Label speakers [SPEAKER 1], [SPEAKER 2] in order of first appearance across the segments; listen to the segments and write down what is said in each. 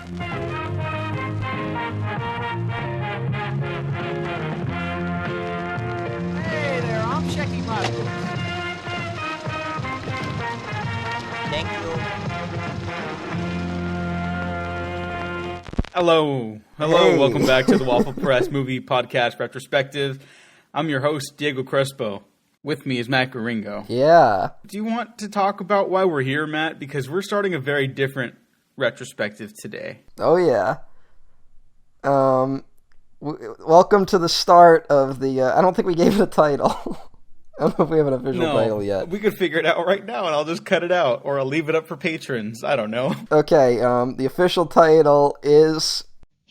[SPEAKER 1] Hey there, I'm checking my books. Thank you.
[SPEAKER 2] Hello.
[SPEAKER 3] Hey.
[SPEAKER 2] Welcome back to the Waffle Press Movie Podcast Retrospective. I'm your host, Diego Crespo. With me is Matt Garingo.
[SPEAKER 3] Yeah.
[SPEAKER 2] Do you want to talk about why we're here, Matt? Because we're starting a very different retrospective today.
[SPEAKER 3] Oh, yeah. Welcome to the start of the, I don't think we gave it a title. I don't know if we have an official title yet.
[SPEAKER 2] We could figure it out right now, and I'll just cut it out, or I'll leave it up for patrons. I don't know.
[SPEAKER 3] Okay, the official title is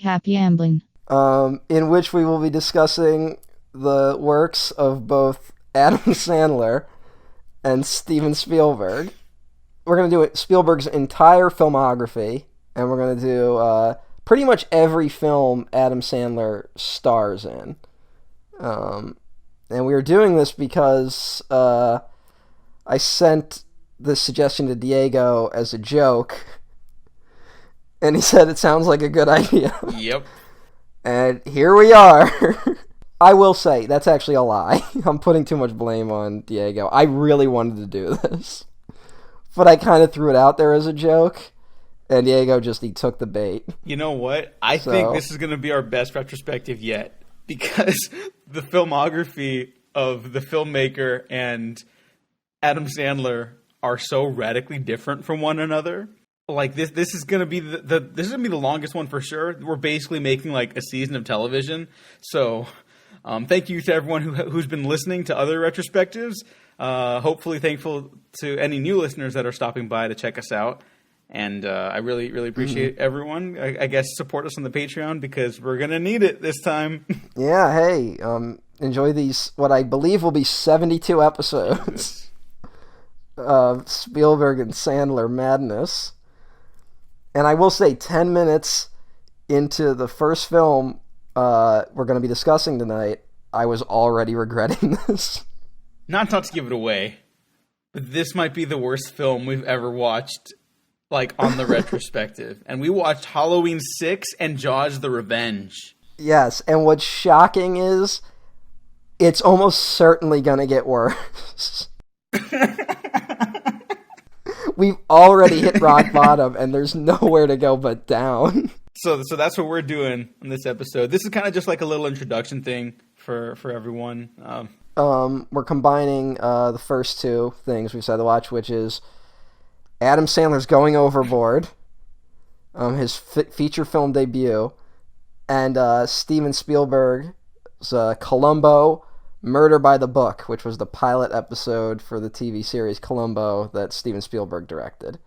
[SPEAKER 4] Happy Amblin.
[SPEAKER 3] in which we will be discussing the works of both Adam Sandler and Steven Spielberg. We're going to do Spielberg's entire filmography, and we're going to do pretty much every film Adam Sandler stars in. And we are doing this because I sent this suggestion to Diego as a joke, and he said it sounds like a good idea.
[SPEAKER 2] Yep.
[SPEAKER 3] And here we are. I will say, that's actually a lie. I'm putting too much blame on Diego. I really wanted to do this. But I kind of threw it out there as a joke, and Diego he took the bait.
[SPEAKER 2] You know what? I think this is going to be our best retrospective yet, because the filmography of the filmmaker and Adam Sandler are so radically different from one another. Like this is going to be this is going to be the longest one for sure. We're basically making like a season of television. So, thank you to everyone who's been listening to other retrospectives. Hopefully thankful to any new listeners that are stopping by to check us out. And I really, really appreciate everyone. I guess support us on the Patreon because we're going to need it this time.
[SPEAKER 3] Yeah, hey, enjoy these, what I believe will be 72 episodes of Spielberg and Sandler madness. And I will say 10 minutes into the first film we're going to be discussing tonight, I was already regretting this.
[SPEAKER 2] Not to give it away, but this might be the worst film we've ever watched, like, on the retrospective. And we watched Halloween 6 and Jaws the Revenge.
[SPEAKER 3] Yes, and what's shocking is it's almost certainly going to get worse. We've already hit rock bottom, and there's nowhere to go but down.
[SPEAKER 2] So that's what we're doing in this episode. This is kind of just like a little introduction thing for everyone.
[SPEAKER 3] We're combining the first two things we've decided to watch, which is Adam Sandler's Going Overboard, his feature film debut, and Steven Spielberg's Columbo, Murder by the Book, which was the pilot episode for the TV series Columbo that Steven Spielberg directed.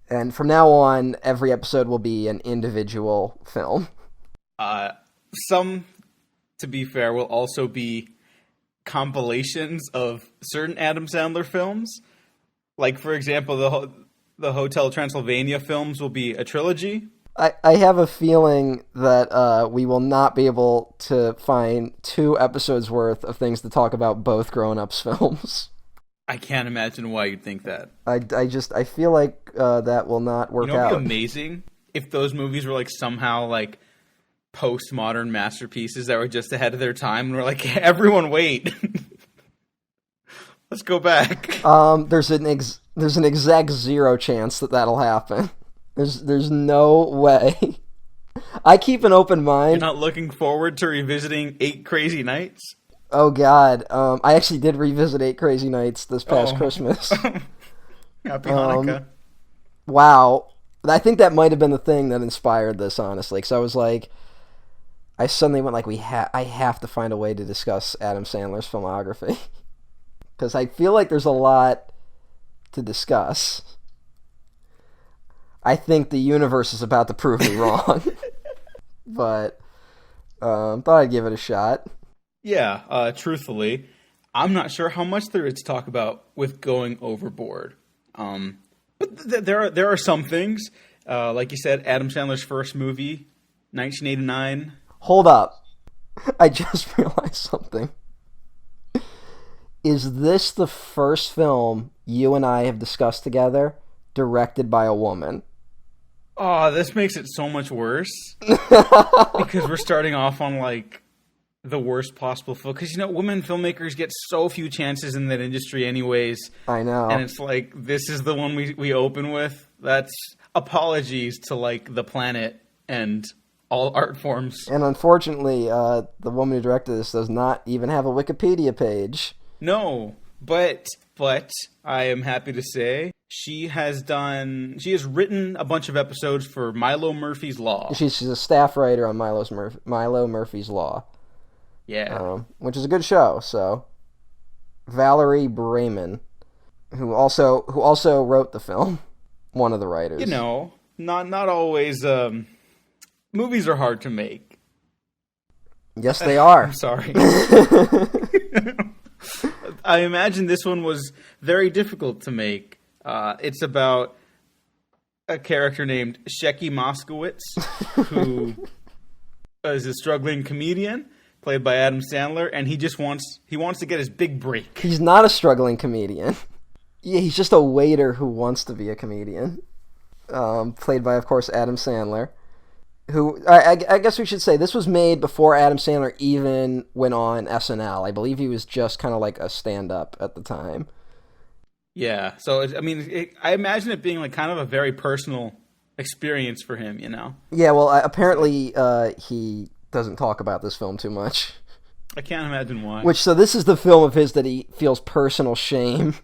[SPEAKER 3] And from now on, every episode will be an individual film.
[SPEAKER 2] Some, to be fair, will also be compilations of certain Adam Sandler films. Like, for example, the Hotel Transylvania films will be a trilogy.
[SPEAKER 3] I have a feeling that we will not be able to find 2 episodes worth of things to talk about both grown-ups films.
[SPEAKER 2] I can't imagine why you'd think that.
[SPEAKER 3] I feel like that will not work out.
[SPEAKER 2] You know, it'd be amazing if those movies were like somehow like postmodern masterpieces that were just ahead of their time, and we're like, everyone wait. Let's go back.
[SPEAKER 3] There's an exact 0 chance that that'll happen. There's no way. I keep an open mind.
[SPEAKER 2] You're not looking forward to revisiting 8 Crazy Nights?
[SPEAKER 3] Oh God, I actually did revisit 8 Crazy Nights this past Christmas.
[SPEAKER 2] Happy Hanukkah.
[SPEAKER 3] Wow, I think that might have been the thing that inspired this, honestly. Because I was like, I suddenly went like, I have to find a way to discuss Adam Sandler's filmography. Because I feel like there's a lot to discuss. I think the universe is about to prove me wrong. But thought I'd give it a shot.
[SPEAKER 2] Yeah, truthfully, I'm not sure how much there is to talk about with Going Overboard. But there are some things. Like you said, Adam Sandler's first movie, 1989.
[SPEAKER 3] Hold up. I just realized something. Is this the first film you and I have discussed together directed by a woman?
[SPEAKER 2] Oh, this makes it so much worse because we're starting off on like the worst possible film. Because women filmmakers get so few chances in that industry, anyways.
[SPEAKER 3] I know,
[SPEAKER 2] and it's like this is the one we open with. That's apologies to like the planet and all art forms.
[SPEAKER 3] And unfortunately, the woman who directed this does not even have a Wikipedia page.
[SPEAKER 2] No, but I am happy to say she has written a bunch of episodes for Milo Murphy's Law.
[SPEAKER 3] She's a staff writer on Milo Murphy's Law.
[SPEAKER 2] Yeah.
[SPEAKER 3] Which is a good show. So, Valerie Brayman, who also wrote the film, one of the writers.
[SPEAKER 2] Not always. Movies are hard to make.
[SPEAKER 3] Yes, they are.
[SPEAKER 2] I'm sorry. I imagine this one was very difficult to make. It's about a character named Shecky Moskowitz, who is a struggling comedian, played by Adam Sandler, and he wants to get his big break.
[SPEAKER 3] He's not a struggling comedian. Yeah, he's just a waiter who wants to be a comedian. Played by, of course, Adam Sandler. Who I guess we should say this was made before Adam Sandler even went on SNL. I believe he was just kind of like a stand-up at the time.
[SPEAKER 2] Yeah, so I imagine it being like kind of a very personal experience for him,
[SPEAKER 3] Yeah, well, apparently he doesn't talk about this film too much.
[SPEAKER 2] I can't imagine why.
[SPEAKER 3] So this is the film of his that he feels personal shame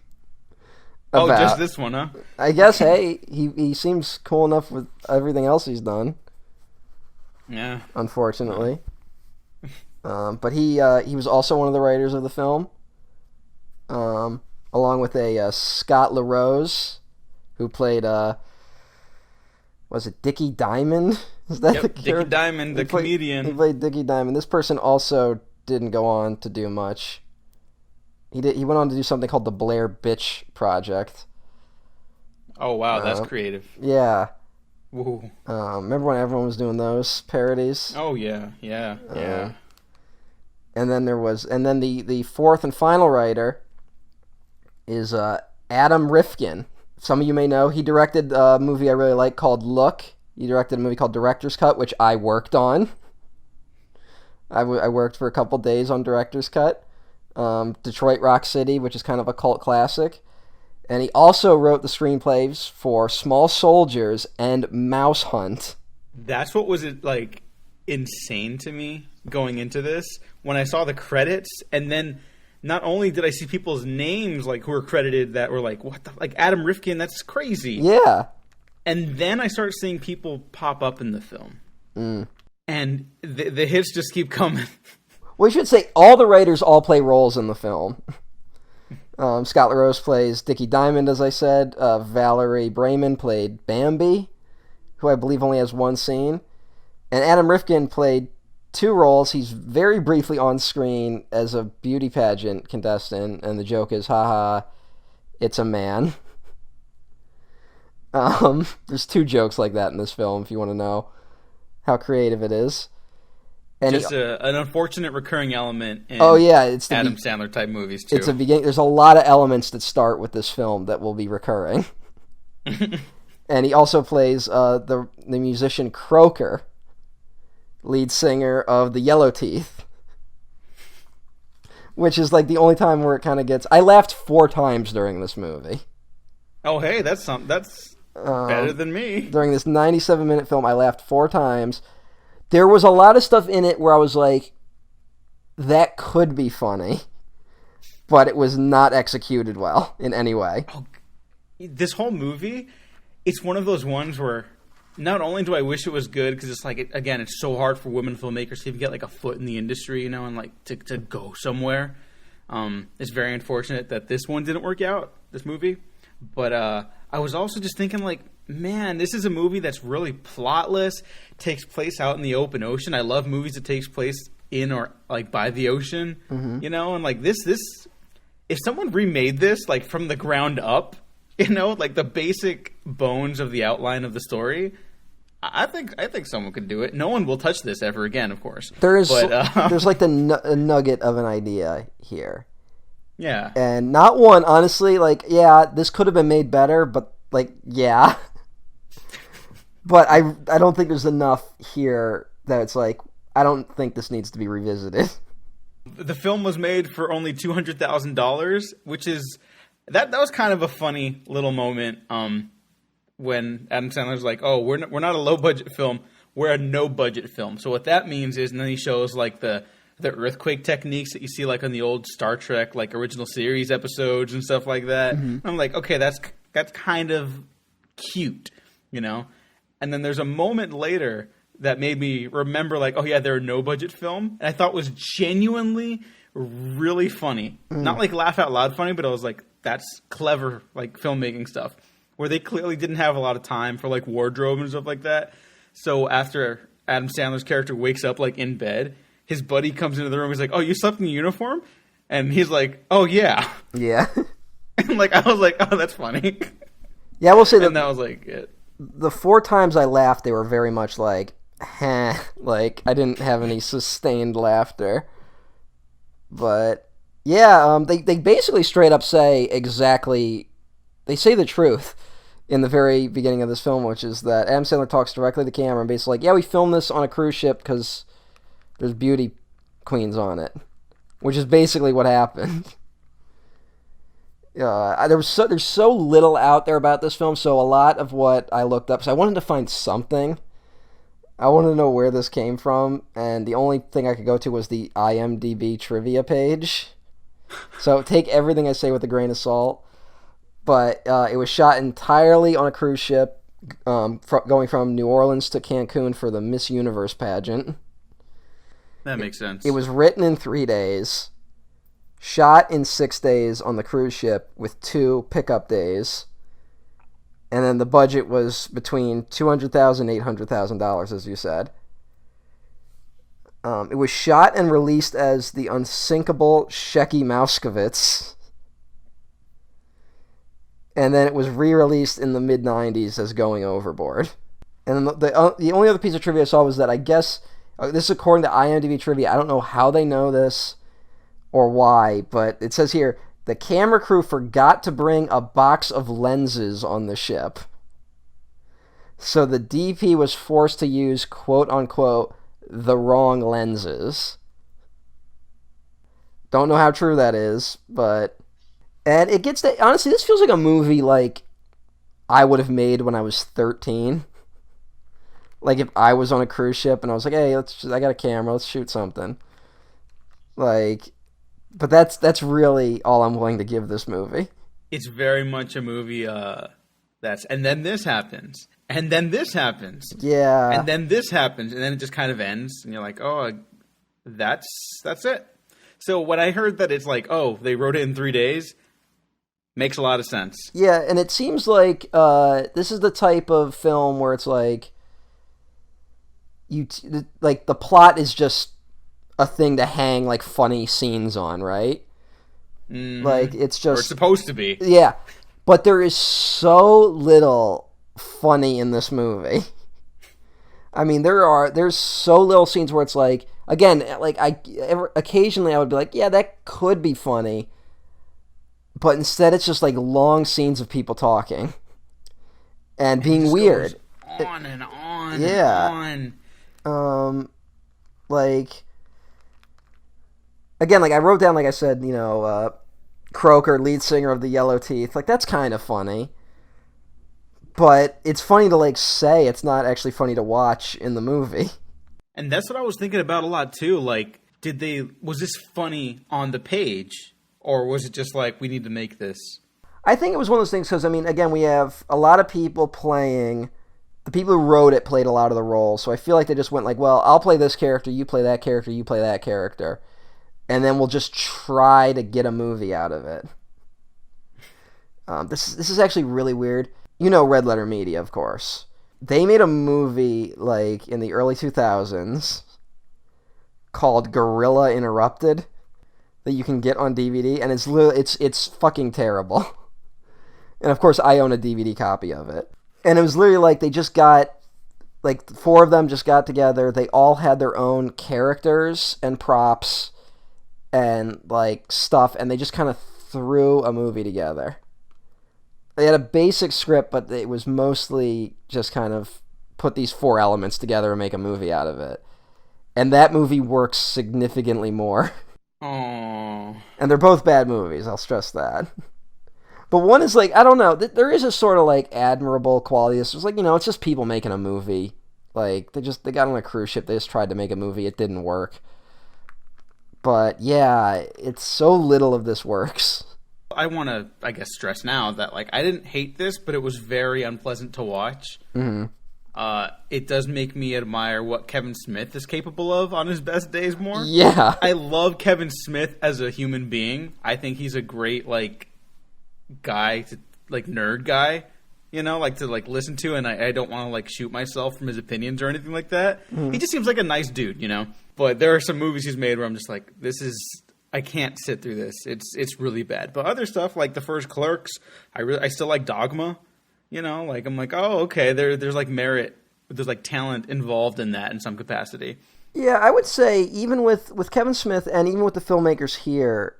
[SPEAKER 3] about.
[SPEAKER 2] Oh, just this one, huh?
[SPEAKER 3] I guess. Hey, he seems cool enough with everything else he's done.
[SPEAKER 2] Yeah.
[SPEAKER 3] Unfortunately. But he was also one of the writers of the film. Along with a Scott LaRose, who played was it Dickie Diamond? Is that the character?
[SPEAKER 2] Dickie Diamond, the comedian.
[SPEAKER 3] He played Dickie Diamond. This person also didn't go on to do much. He went on to do something called the Blair Bitch Project.
[SPEAKER 2] Oh wow, that's creative.
[SPEAKER 3] Yeah.
[SPEAKER 2] Woo.
[SPEAKER 3] Remember when everyone was doing those parodies?
[SPEAKER 2] Oh yeah.
[SPEAKER 3] And then the fourth and final writer is Adam Rifkin. Some of you may know he directed a movie I really like called Look. He directed a movie called Director's Cut, which I worked on. I worked for a couple days on Director's Cut. Detroit Rock City, which is kind of a cult classic. And he also wrote the screenplays for Small Soldiers and Mouse Hunt.
[SPEAKER 2] That's what was like insane to me going into this when I saw the credits, and then not only did I see people's names like who were credited that were like, what the, like Adam Rifkin, that's crazy.
[SPEAKER 3] Yeah.
[SPEAKER 2] And then I started seeing people pop up in the film. And the hits just keep coming.
[SPEAKER 3] We should say all the writers all play roles in the film. Scott LaRose plays Dickie Diamond, as I said. Valerie Brayman played Bambi, who I believe only has one scene. And Adam Rifkin played two roles. He's very briefly on screen as a beauty pageant contestant, and the joke is, haha, it's a man. There's two jokes like that in this film, if you want to know how creative it is. And
[SPEAKER 2] just an unfortunate recurring element in
[SPEAKER 3] it's the
[SPEAKER 2] Adam Sandler type movies too.
[SPEAKER 3] It's a beginning. There's a lot of elements that start with this film that will be recurring. And he also plays the musician Croaker, lead singer of the Yellow Teeth, which is like the only time where it kind of gets. I laughed 4 times during this movie.
[SPEAKER 2] Oh hey, that's better than me.
[SPEAKER 3] During this 97-minute film, I laughed 4 times. There was a lot of stuff in it where I was like, that could be funny, but it was not executed well in any way.
[SPEAKER 2] Oh, this whole movie, it's one of those ones where not only do I wish it was good, because it's like, it's so hard for women filmmakers to even get like a foot in the industry, and like to go somewhere. It's very unfortunate that this one didn't work out, this movie. But I was also just thinking like, man, this is a movie that's really plotless, takes place out in the open ocean. I love movies that takes place in or like by the ocean, and like this, if someone remade this like from the ground up, like the basic bones of the outline of the story, I think someone could do it. No one will touch this ever again, of course.
[SPEAKER 3] There's like a nugget of an idea here.
[SPEAKER 2] Yeah.
[SPEAKER 3] And not one, honestly, like, yeah, this could have been made better, but like, yeah. But I don't think there's enough here that it's like, I don't think this needs to be revisited.
[SPEAKER 2] The film was made for only $200,000, which is that was kind of a funny little moment. When Adam Sandler's like, "Oh, we're not a low budget film, we're a no budget film." So what that means is, and then he shows like the earthquake techniques that you see like on the old Star Trek like original series episodes and stuff like that. Mm-hmm. I'm like, okay, that's kind of cute, you know. And then there's a moment later that made me remember, like, oh yeah, they're a no budget film, and I thought was genuinely really funny. Not like laugh out loud funny, but I was like, that's clever, like filmmaking stuff, where they clearly didn't have a lot of time for like wardrobe and stuff like that. So after Adam Sandler's character wakes up like in bed, his buddy comes into the room. He's like, "Oh, you slept in uniform?" And he's like, "Oh yeah,
[SPEAKER 3] yeah."
[SPEAKER 2] And like I was like, "Oh, that's funny."
[SPEAKER 3] Yeah, I will say
[SPEAKER 2] that was like it.
[SPEAKER 3] The 4 times I laughed, they were very much like, "Heh," like I didn't have any sustained laughter. But yeah, they basically straight up say they say the truth in the very beginning of this film, which is that Adam Sandler talks directly to the camera and basically like, yeah, we filmed this on a cruise ship because there's beauty queens on it, which is basically what happened. There's so little out there about this film, so a lot of what I looked up, so I wanted to find something. I wanted to know where this came from, and the only thing I could go to was the IMDb trivia page. So take everything I say with a grain of salt. But it was shot entirely on a cruise ship, going from New Orleans to Cancun for the Miss Universe pageant.
[SPEAKER 2] That makes sense.
[SPEAKER 3] It was written in 3 days, shot in 6 days on the cruise ship with 2 pickup days, and then the budget was between $200,000 and $800,000, as you said. It was shot and released as the unsinkable Shecky Mouskowitz. And then it was re-released in the mid-90s as Going Overboard. And then the only other piece of trivia I saw was that I guess, this is according to IMDb trivia, I don't know how they know this or why, but it says here, the camera crew forgot to bring a box of lenses on the ship. So the DP was forced to use, quote-unquote, the wrong lenses. Don't know how true that is, but... And it gets to... Honestly, this feels like a movie like I would have made when I was 13. Like if I was on a cruise ship and I was like, hey, I got a camera, let's shoot something. Like... But that's really all I'm willing to give this movie.
[SPEAKER 2] It's very much a movie that's... And then this happens. And then this happens.
[SPEAKER 3] Yeah.
[SPEAKER 2] And then this happens. And then it just kind of ends. And you're like, oh, that's it. So when I heard that it's like, oh, they wrote it in 3 days, makes a lot of sense.
[SPEAKER 3] Yeah, and it seems like this is the type of film where it's like, the plot is just a thing to hang like funny scenes on, right? Like it's just...
[SPEAKER 2] Or it's supposed to be.
[SPEAKER 3] Yeah, but there is so little funny in this movie. I mean, there's so little scenes where it's like, again, like occasionally I would be like, yeah, that could be funny, but instead it's just like long scenes of people talking and being weird.
[SPEAKER 2] On and on.
[SPEAKER 3] Yeah.
[SPEAKER 2] And on.
[SPEAKER 3] Like, again, like I wrote down, like I said, Croker, lead singer of the Yellow Teeth. Like that's kind of funny. But it's funny to, like, say. It's not actually funny to watch in the movie.
[SPEAKER 2] And that's what I was thinking about a lot, too. Like, was this funny on the page? Or was it just like, we need to make this?
[SPEAKER 3] I think it was one of those things, because, I mean, again, we have a lot of people playing. The people who wrote it played a lot of the roles. So I feel like they just went like, well, I'll play this character, you play that character, you play that character. And then we'll just try to get a movie out of it. This is actually really weird. You know Red Letter Media, of course. They made a movie, like, in the early 2000s called Gorilla Interrupted that you can get on DVD, and it's fucking terrible. And, of course, I own a DVD copy of it. And it was literally like they just got, like, 4 of them just got together. They all had their own characters and props and, like, stuff, and they just kind of threw a movie together. They had a basic script, but it was mostly just kind of put these 4 elements together and make a movie out of it. And that movie works significantly more.
[SPEAKER 2] Oh.
[SPEAKER 3] And they're both bad movies, I'll stress that. But one is like, I don't know, there is a sort of like admirable quality. It's just like, it's just people making a movie. Like, they got on a cruise ship, they just tried to make a movie, it didn't work. But yeah, it's so little of this works.
[SPEAKER 2] I want to, I guess, stress now that, like, I didn't hate this, but it was very unpleasant to watch.
[SPEAKER 3] Mm-hmm.
[SPEAKER 2] It does make me admire what Kevin Smith is capable of on his best days more.
[SPEAKER 3] Yeah.
[SPEAKER 2] I love Kevin Smith as a human being. I think he's a great, like, guy, nerd guy, to listen to, and I don't want to, like, shoot myself from his opinions or anything like that. Mm-hmm. He just seems like a nice dude, But there are some movies he's made where I'm just like, I can't sit through this. It's really bad. But other stuff, like the first Clerks, I still like Dogma. I'm like, oh, okay, there's like merit, there's like talent involved in that in some capacity.
[SPEAKER 3] Yeah, I would say even with Kevin Smith and even with the filmmakers here,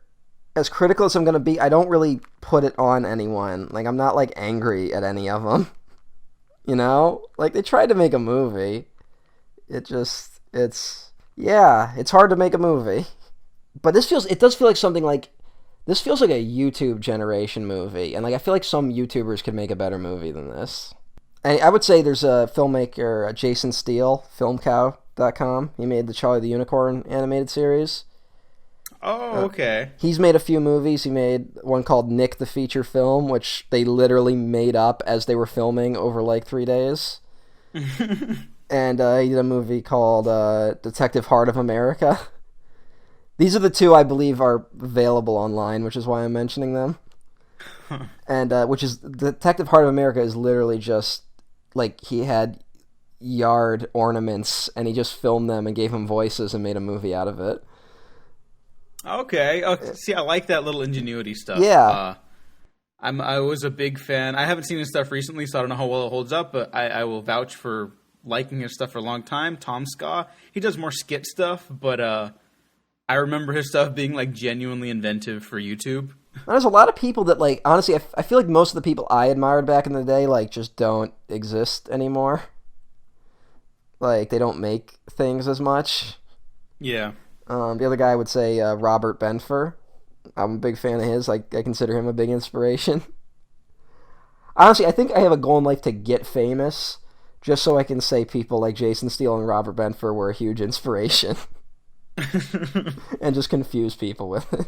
[SPEAKER 3] as critical as I'm going to be, I don't really put it on anyone. Like, I'm not like angry at any of them. Like, they tried to make a movie. It's hard to make a movie. But it does feel like something like, this feels like a YouTube generation movie. And like, I feel like some YouTubers could make a better movie than this. And I would say there's a filmmaker, Jason Steele, filmcow.com. He made the Charlie the Unicorn animated series.
[SPEAKER 2] Oh, okay.
[SPEAKER 3] He's made a few movies. He made one called Nick the Feature Film, which they literally made up as they were filming over like 3 days. And he did a movie called Detective Heart of America. These are the 2 I believe are available online, which is why I'm mentioning them. And which is Detective Heart of America is literally just like he had yard ornaments and he just filmed them and gave them voices and made a movie out of it.
[SPEAKER 2] Okay. See, I like that little ingenuity stuff.
[SPEAKER 3] Yeah.
[SPEAKER 2] I was a big fan. I haven't seen his stuff recently, so I don't know how well it holds up, but I will vouch for liking his stuff for a long time. Tom Ska, he does more skit stuff, but I remember his stuff being like genuinely inventive for YouTube.
[SPEAKER 3] There's a lot of people that, like, honestly, I feel like most of the people I admired back in the day, like, just don't exist anymore. Like, they don't make things as much.
[SPEAKER 2] Yeah.
[SPEAKER 3] The other guy I would say Robert Benfer. I'm a big fan of his. I consider him a big inspiration. Honestly, I think I have a goal in life to get famous, just so I can say people like Jason Steele and Robert Benfer were a huge inspiration. And just confuse people with it.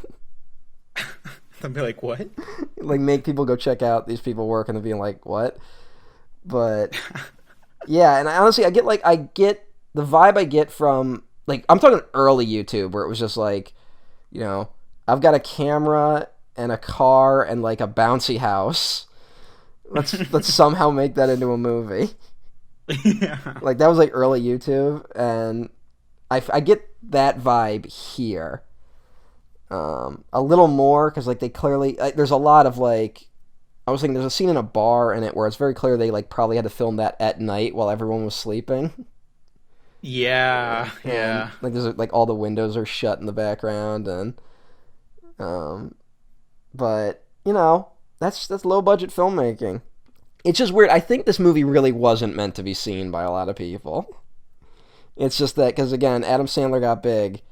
[SPEAKER 2] They'll be like, what?
[SPEAKER 3] Like, make people go check out these people work and they'll be like, what? But yeah, and I get the vibe I get from, like, I'm talking early YouTube where it was just like, I've got a camera and a car and like a bouncy house. Let's somehow make that into a movie.
[SPEAKER 2] Yeah. Like,
[SPEAKER 3] that was like early YouTube, and I get that vibe here. A little more, because like they clearly, there's a lot of like, I was thinking there's a scene in a bar in it where it's very clear they like probably had to film that at night while everyone was sleeping.
[SPEAKER 2] Yeah,
[SPEAKER 3] and,
[SPEAKER 2] yeah.
[SPEAKER 3] Like there's like all the windows are shut in the background, and but that's low budget filmmaking. It's just weird. I think this movie really wasn't meant to be seen by a lot of people. It's just that because again, Adam Sandler got big.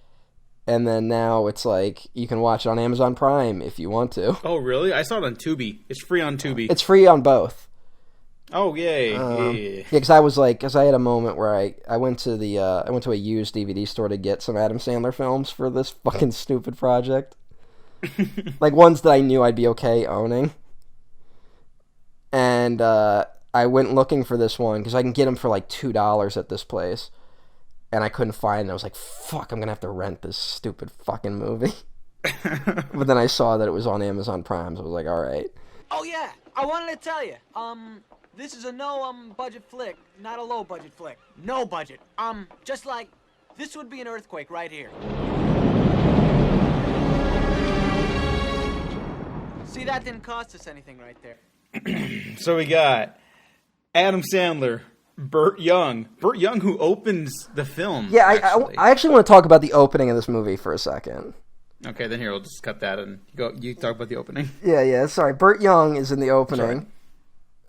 [SPEAKER 3] And then now it's like, you can watch it on Amazon Prime if you want to.
[SPEAKER 2] Oh, really? I saw it on Tubi. It's free on Tubi.
[SPEAKER 3] It's free on both.
[SPEAKER 2] Oh, yay.
[SPEAKER 3] Yeah, because I had a moment where I went to a used DVD store to get some Adam Sandler films for this fucking stupid project. Like, ones that I knew I'd be okay owning. And I went looking for this one, because I can get them for like $2 at this place. And I couldn't find it. I was like, fuck, I'm going to have to rent this stupid fucking movie. But then I saw that it was on Amazon Prime, so I was like, all right.
[SPEAKER 1] Oh, yeah. I wanted to tell you. This is a budget flick, not a low budget flick. No budget. Just like, this would be an earthquake right here. See, that didn't cost us anything right there.
[SPEAKER 2] So we got Adam Sandler, Burt Young, who opens the film.
[SPEAKER 3] Yeah, I actually want to talk about the opening of this movie for a second.
[SPEAKER 2] Okay, then here, we'll just cut that and you talk about the opening.
[SPEAKER 3] Yeah, sorry. Burt Young is in the opening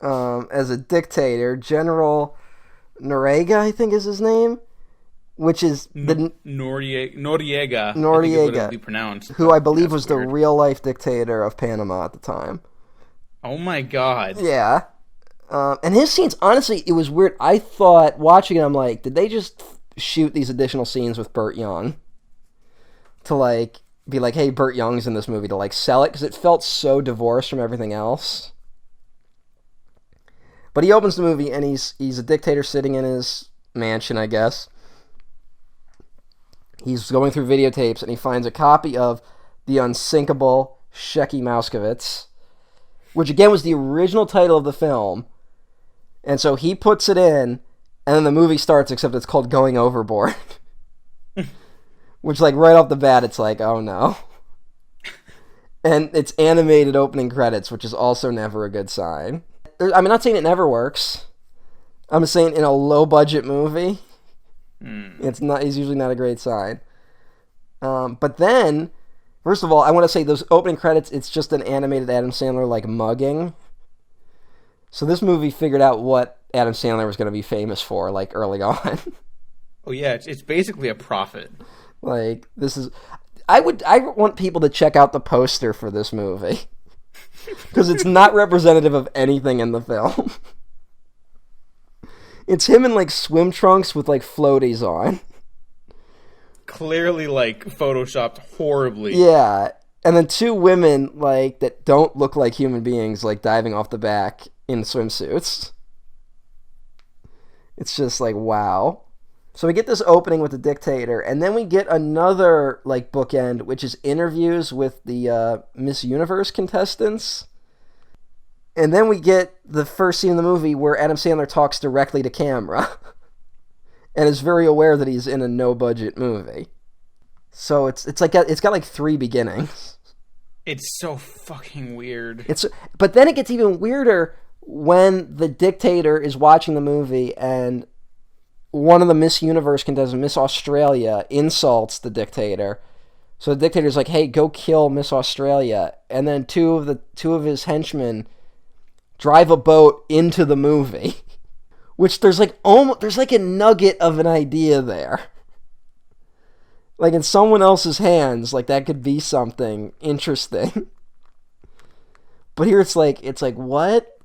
[SPEAKER 3] as a dictator, General Noriega, I think is his name, which is the
[SPEAKER 2] Noriega. I think is
[SPEAKER 3] Noriega,
[SPEAKER 2] what it would be pronounced.
[SPEAKER 3] who I believe was
[SPEAKER 2] weird.
[SPEAKER 3] the real-life dictator of Panama at the time.
[SPEAKER 2] Oh my god.
[SPEAKER 3] Yeah. And his scenes, honestly, it was weird. I thought, watching it, I'm like, did they just shoot these additional scenes with Burt Young? To, like, be like, hey, Burt Young's in this movie, to, like, sell it? Because it felt so divorced from everything else. But he opens the movie, and he's a dictator sitting in his mansion, I guess. He's going through videotapes, and he finds a copy of The Unsinkable Shecky Mouskowitz, which, again, was the original title of the film. And so he puts it in, and then the movie starts, except it's called Going Overboard. Which, like, right off the bat, it's like, oh no. And it's animated opening credits, which is also never a good sign. I'm not saying it never works. I'm just saying in a low-budget movie, it's usually not a great sign. But then, first of all, I want to say those opening credits, it's just an animated Adam Sandler, like, mugging. So this movie figured out what Adam Sandler was going to be famous for, like, early on.
[SPEAKER 2] Oh yeah, it's basically a prophet.
[SPEAKER 3] Like, this is... I want people to check out the poster for this movie. Because it's not representative of anything in the film. It's him in, like, swim trunks with, like, floaties on.
[SPEAKER 2] Clearly, like, photoshopped horribly.
[SPEAKER 3] Yeah. And then two women, like, that don't look like human beings, like, diving off the back in swimsuits. It's just like, wow. So we get this opening with the dictator, and then we get another, like, bookend, which is interviews with the Miss Universe contestants. And then we get the first scene in the movie where Adam Sandler talks directly to camera. And is very aware that he's in a no-budget movie. So it's got like three beginnings.
[SPEAKER 2] It's so fucking weird.
[SPEAKER 3] But then it gets even weirder when the dictator is watching the movie and one of the Miss Universe contestants, Miss Australia, insults the dictator. So the dictator's like, hey, go kill Miss Australia. And then two of his henchmen drive a boat into the movie. Which there's like a nugget of an idea there. Like in someone else's hands, like that could be something interesting. But here it's like what?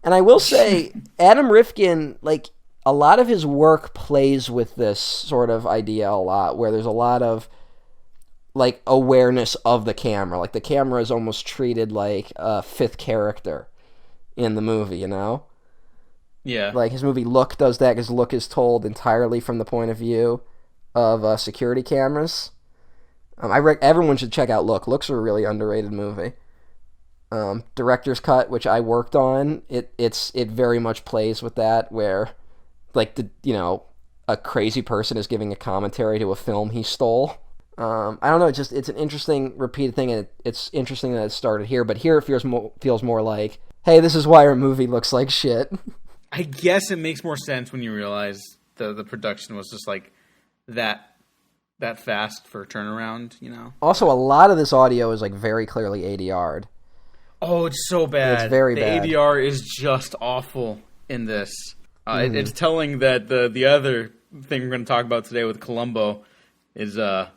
[SPEAKER 3] And I will say, Adam Rifkin, like, a lot of his work plays with this sort of idea a lot, where there's a lot of, like, awareness of the camera. Like, the camera is almost treated like a fifth character in the movie, you know?
[SPEAKER 2] Yeah.
[SPEAKER 3] Like, his movie Look does that, because Look is told entirely from the point of view of security cameras. Everyone should check out Look. Look's a really underrated movie. Director's Cut, which I worked on, it very much plays with that, where, like, a crazy person is giving a commentary to a film he stole. I don't know, it's an interesting repeated thing, and it's interesting that it started here, but here it feels more like, hey, this is why our movie looks like shit.
[SPEAKER 2] I guess it makes more sense when you realize the production was just like that fast for a turnaround, you know?
[SPEAKER 3] Also, a lot of this audio is, like, very clearly ADR'd.
[SPEAKER 2] Oh, it's so bad.
[SPEAKER 3] It's very bad.
[SPEAKER 2] The ADR is just awful in this. It's telling that the other thing we're going to talk about today with Columbo is the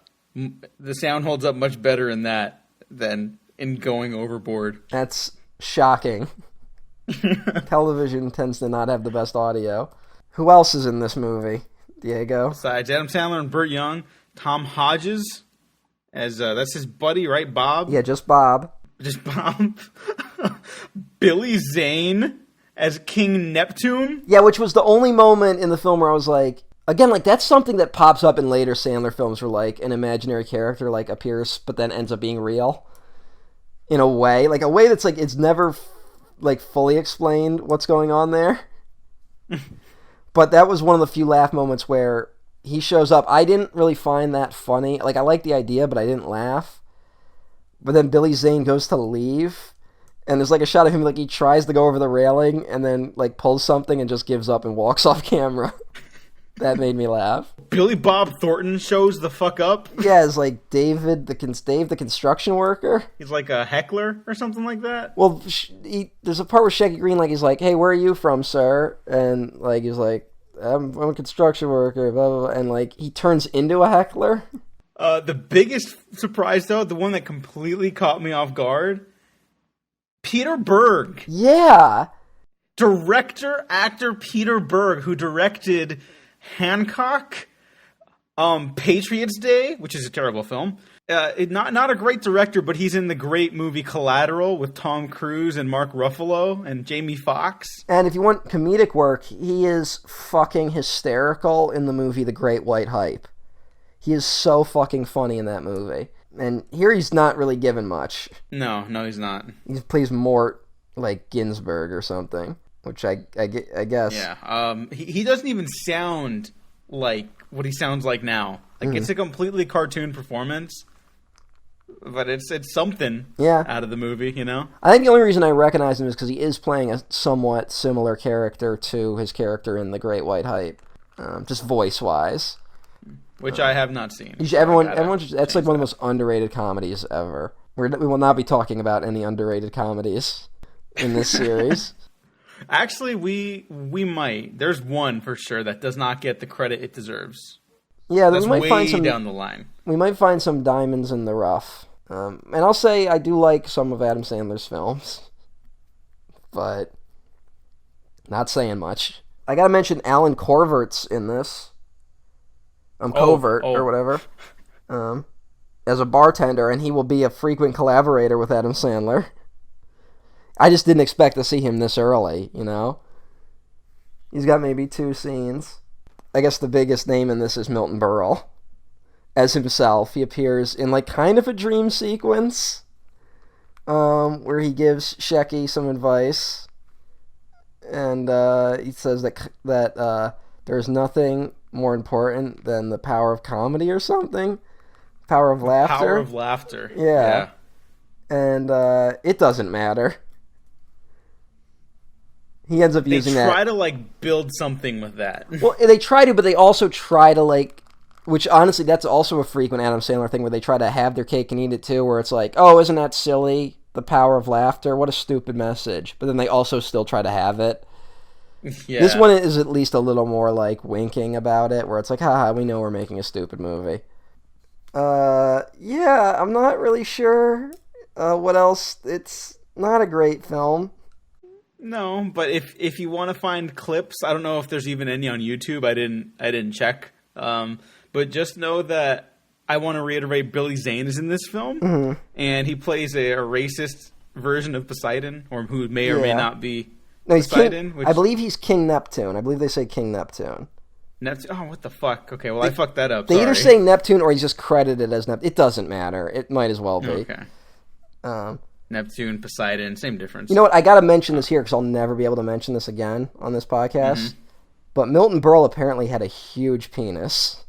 [SPEAKER 2] sound holds up much better in that than in Going Overboard.
[SPEAKER 3] That's shocking. Television tends to not have the best audio. Who else is in this movie, Diego?
[SPEAKER 2] Besides Adam Sandler and Burt Young, Tom Hodges as that's his buddy, right? Bob?
[SPEAKER 3] Yeah, just Bob.
[SPEAKER 2] Just Bob. Billy Zane as King Neptune.
[SPEAKER 3] Yeah, which was the only moment in the film where I was like, again, like, that's something that pops up in later Sandler films where, like, an imaginary character, like, appears but then ends up being real. In a way. Like, a way that's, like, it's never, like, fully explained what's going on there. But that was one of the few laugh moments where he shows up. I didn't really find that funny. Like, I liked the idea, but I didn't laugh. But then Billy Zane goes to leave, and there's, like, a shot of him, like, he tries to go over the railing and then, like, pulls something and just gives up and walks off camera. That made me laugh.
[SPEAKER 2] Billy Bob Thornton shows the fuck up.
[SPEAKER 3] Yeah, it's like Dave the construction worker.
[SPEAKER 2] He's like a heckler or something like that.
[SPEAKER 3] Well, there's a part where Shecky Green, like, he's like, hey, where are you from, sir? And, like, he's like, I'm a construction worker, blah, blah, blah. And, like, he turns into a heckler.
[SPEAKER 2] The biggest surprise, though, the one that completely caught me off guard, Peter Berg.
[SPEAKER 3] Yeah.
[SPEAKER 2] Director, actor Peter Berg, who directed Hancock, Patriots Day, which is a terrible film. Not a great director, but he's in the great movie Collateral with Tom Cruise and Mark Ruffalo and Jamie Foxx.
[SPEAKER 3] And if you want comedic work, he is fucking hysterical in the movie The Great White Hype. He is so fucking funny in that movie. And here he's not really given much.
[SPEAKER 2] No, he's not.
[SPEAKER 3] He plays Mort, like Ginsburg or something, which I guess.
[SPEAKER 2] Yeah, he doesn't even sound like what he sounds like now. Like, it's a completely cartoon performance, but it's something out of the movie, you know?
[SPEAKER 3] I think the only reason I recognize him is because he is playing a somewhat similar character to his character in The Great White Hype, just voice-wise.
[SPEAKER 2] Which I have not seen.
[SPEAKER 3] Everyone, that's like one of the most underrated comedies ever. We will not be talking about any underrated comedies in this series.
[SPEAKER 2] Actually, we might. There's one for sure that does not get the credit it deserves.
[SPEAKER 3] Yeah,
[SPEAKER 2] that's
[SPEAKER 3] we might
[SPEAKER 2] way
[SPEAKER 3] find some
[SPEAKER 2] down the line.
[SPEAKER 3] We might find some diamonds in the rough. And I'll say I do like some of Adam Sandler's films, but not saying much. I gotta mention Alan Corvert's in this. Covert or whatever. As a bartender, and he will be a frequent collaborator with Adam Sandler. I just didn't expect to see him this early, you know? He's got maybe 2 scenes. I guess the biggest name in this is Milton Berle. As himself, he appears in like kind of a dream sequence where he gives Shecky some advice. And he says that there's nothing more important than the power of comedy or something. Power of laughter.
[SPEAKER 2] Power of laughter.
[SPEAKER 3] Yeah. And it doesn't matter. He ends up using that.
[SPEAKER 2] They try to, like, build something with that.
[SPEAKER 3] Well, they try to, but they also try to, like, which, honestly, that's also a frequent Adam Sandler thing where they try to have their cake and eat it, too, where it's like, oh, isn't that silly? The power of laughter? What a stupid message. But then they also still try to have it. Yeah. This one is at least a little more, like, winking about it, where it's like, haha, we know we're making a stupid movie. Yeah, I'm not really sure what else. It's not a great film.
[SPEAKER 2] No, but if you want to find clips, I don't know if there's even any on YouTube. I didn't check. But just know that I want to reiterate Billy Zane is in this film, and he plays a racist version of Poseidon, or who may or may not be Poseidon.
[SPEAKER 3] I believe he's King Neptune. I believe they say King Neptune.
[SPEAKER 2] Neptune? Oh, what the fuck? Okay, well, I fucked that up.
[SPEAKER 3] They either say Neptune or he's just credited as Neptune. It doesn't matter. It might as well be.
[SPEAKER 2] Okay. Neptune, Poseidon, same difference.
[SPEAKER 3] You know what? I got to mention this here because I'll never be able to mention this again on this podcast. Mm-hmm. But Milton Berle apparently had a huge penis.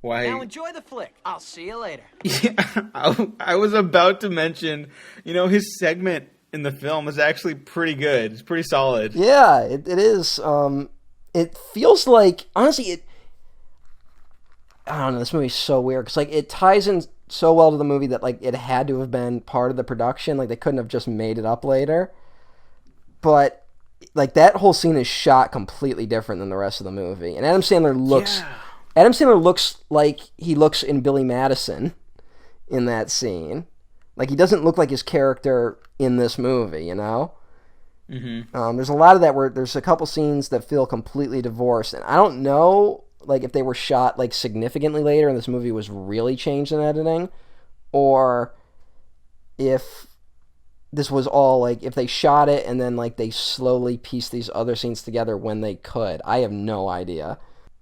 [SPEAKER 2] Why?
[SPEAKER 1] Now enjoy the flick. I'll see you later.
[SPEAKER 2] Yeah, I was about to mention, his segment in the film is actually pretty good. It's pretty solid.
[SPEAKER 3] Yeah, it is. It feels like, honestly, I don't know, this movie's so weird because it ties in so well to the movie that it had to have been part of the production. They couldn't have just made it up later. But that whole scene is shot completely different than the rest of the movie. And Adam Sandler looks like he looks in Billy Madison in that scene. He doesn't look like his character in this movie, Mm-hmm. There's a lot of that where there's a couple scenes that feel completely divorced, and I don't know if they were shot significantly later and this movie was really changed in editing, or if this was all if they shot it and then they slowly pieced these other scenes together when they could. I have no idea.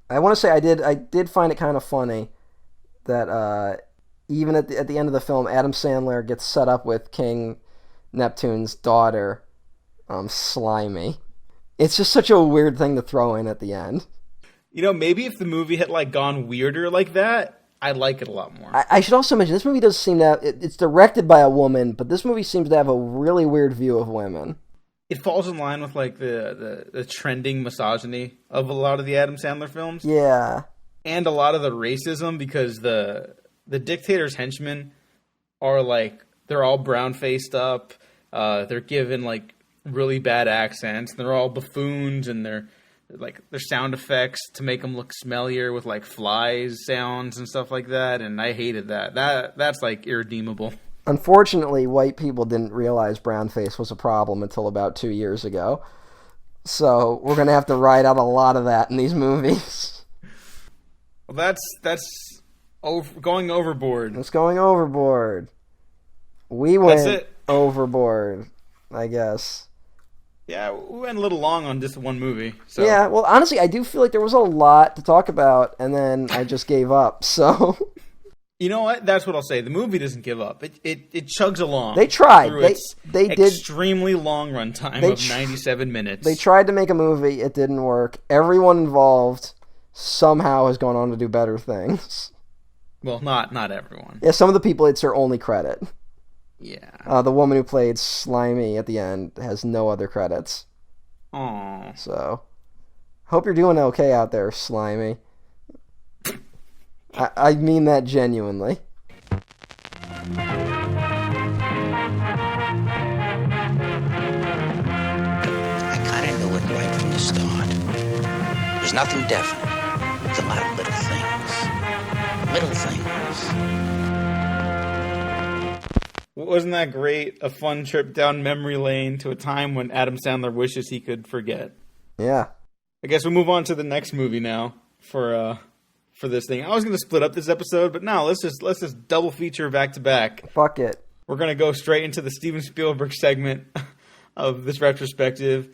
[SPEAKER 3] I want to say I did find it kind of funny that even at the end of the film, Adam Sandler gets set up with King Neptune's daughter, Slimy. It's just such a weird thing to throw in at the end.
[SPEAKER 2] Maybe if the movie had gone weirder like that, I'd like it a lot more.
[SPEAKER 3] I should also mention, this movie does seem to have, it's directed by a woman, but this movie seems to have a really weird view of women.
[SPEAKER 2] It falls in line with the trending misogyny of a lot of the Adam Sandler films.
[SPEAKER 3] Yeah.
[SPEAKER 2] And a lot of the racism, because the dictator's henchmen are they're all brown faced up. They're given really bad accents. They're all buffoons, and they're like their sound effects to make them look smellier with like flies sounds and stuff like that, and I hated that. That's like irredeemable.
[SPEAKER 3] Unfortunately, white people didn't realize brownface was a problem until about 2 years ago. So we're gonna have to ride out a lot of that in these movies.
[SPEAKER 2] Well, that's Going Overboard.
[SPEAKER 3] It's Going Overboard. We went overboard, I guess.
[SPEAKER 2] Yeah, we went a little long on just one movie. So.
[SPEAKER 3] Yeah, well, honestly, I do feel like there was a lot to talk about, and then I just gave up, so...
[SPEAKER 2] You know what? That's what I'll say. The movie doesn't give up. It chugs along.
[SPEAKER 3] They tried. They did
[SPEAKER 2] extremely long runtime of 97 minutes.
[SPEAKER 3] They tried to make a movie. It didn't work. Everyone involved somehow has gone on to do better things.
[SPEAKER 2] Well, not everyone.
[SPEAKER 3] Yeah, some of the people, it's their only credit.
[SPEAKER 2] Yeah.
[SPEAKER 3] The woman who played Slimy at the end has no other credits.
[SPEAKER 2] Aww.
[SPEAKER 3] So, hope you're doing okay out there, Slimy. I mean that genuinely.
[SPEAKER 4] I kind of knew it right from the start. There's nothing definite. It's a lot of little things. Little things.
[SPEAKER 2] Wasn't that great? A fun trip down memory lane to a time when Adam Sandler wishes he could forget.
[SPEAKER 3] Yeah.
[SPEAKER 2] I guess we'll move on to the next movie now for this thing. I was going to split up this episode, but no, let's just double feature back to back.
[SPEAKER 3] Fuck it.
[SPEAKER 2] We're going to go straight into the Steven Spielberg segment of this retrospective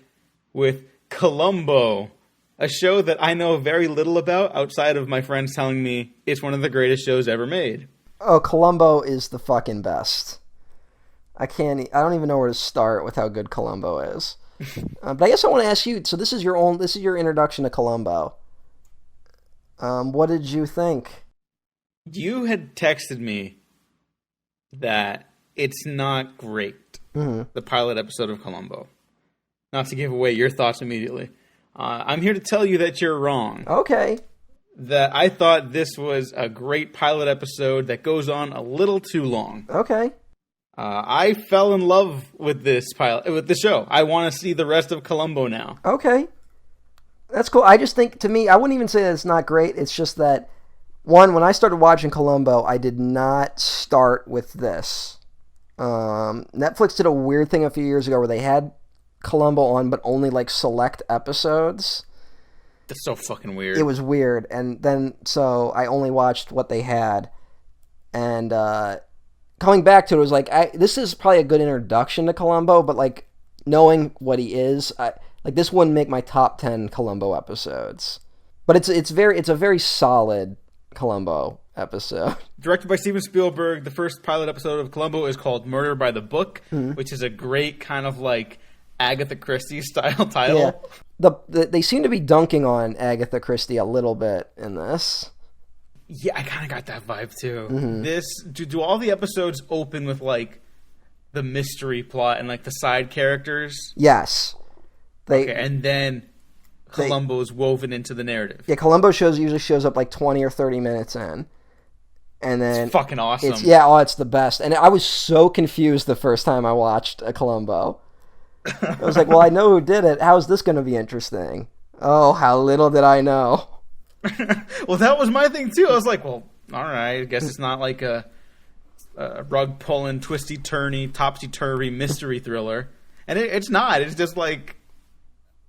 [SPEAKER 2] with Columbo, a show that I know very little about outside of my friends telling me it's one of the greatest shows ever made.
[SPEAKER 3] Oh, Columbo is the fucking best. I don't even know where to start with how good Columbo is. But I guess I want to ask you, so this is your introduction to Columbo. What did you think?
[SPEAKER 2] You had texted me that it's not great, the pilot episode of Columbo. Not to give away your thoughts immediately. I'm here to tell you that you're wrong.
[SPEAKER 3] Okay.
[SPEAKER 2] That I thought this was a great pilot episode that goes on a little too long.
[SPEAKER 3] Okay.
[SPEAKER 2] I fell in love with this show. I want to see the rest of Columbo now.
[SPEAKER 3] Okay. That's cool. I just think, to me, I wouldn't even say that it's not great. It's just that, one, when I started watching Columbo, I did not start with this. Netflix did a weird thing a few years ago where they had Columbo on, but only like select episodes.
[SPEAKER 2] That's so fucking weird.
[SPEAKER 3] It was weird. And then, so I only watched what they had. And coming back to it, was like, this is probably a good introduction to Columbo, but like, knowing what he is, like, this wouldn't make my top 10 Columbo episodes. But it's a very solid Columbo episode.
[SPEAKER 2] Directed by Steven Spielberg, the first pilot episode of Columbo is called Murder by the Book, which is a great kind of like Agatha Christie style title.
[SPEAKER 3] Yeah. They seem to be dunking on Agatha Christie a little bit in this.
[SPEAKER 2] Yeah, I kind of got that vibe too. Do all the episodes open with like the mystery plot and like the side characters?
[SPEAKER 3] Yes.
[SPEAKER 2] And then Columbo is woven into the narrative.
[SPEAKER 3] Yeah, Columbo usually shows up like 20 or 30 minutes in. And then
[SPEAKER 2] it's fucking awesome.
[SPEAKER 3] It's the best. And I was so confused the first time I watched a Columbo. I was like, well, I know who did it. How is this going to be interesting? Oh, how little did I know.
[SPEAKER 2] Well, that was my thing too. I was like, well, all right, I guess it's not like a rug-pulling, twisty-turny, topsy-turvy mystery thriller. And it's not. It's just like...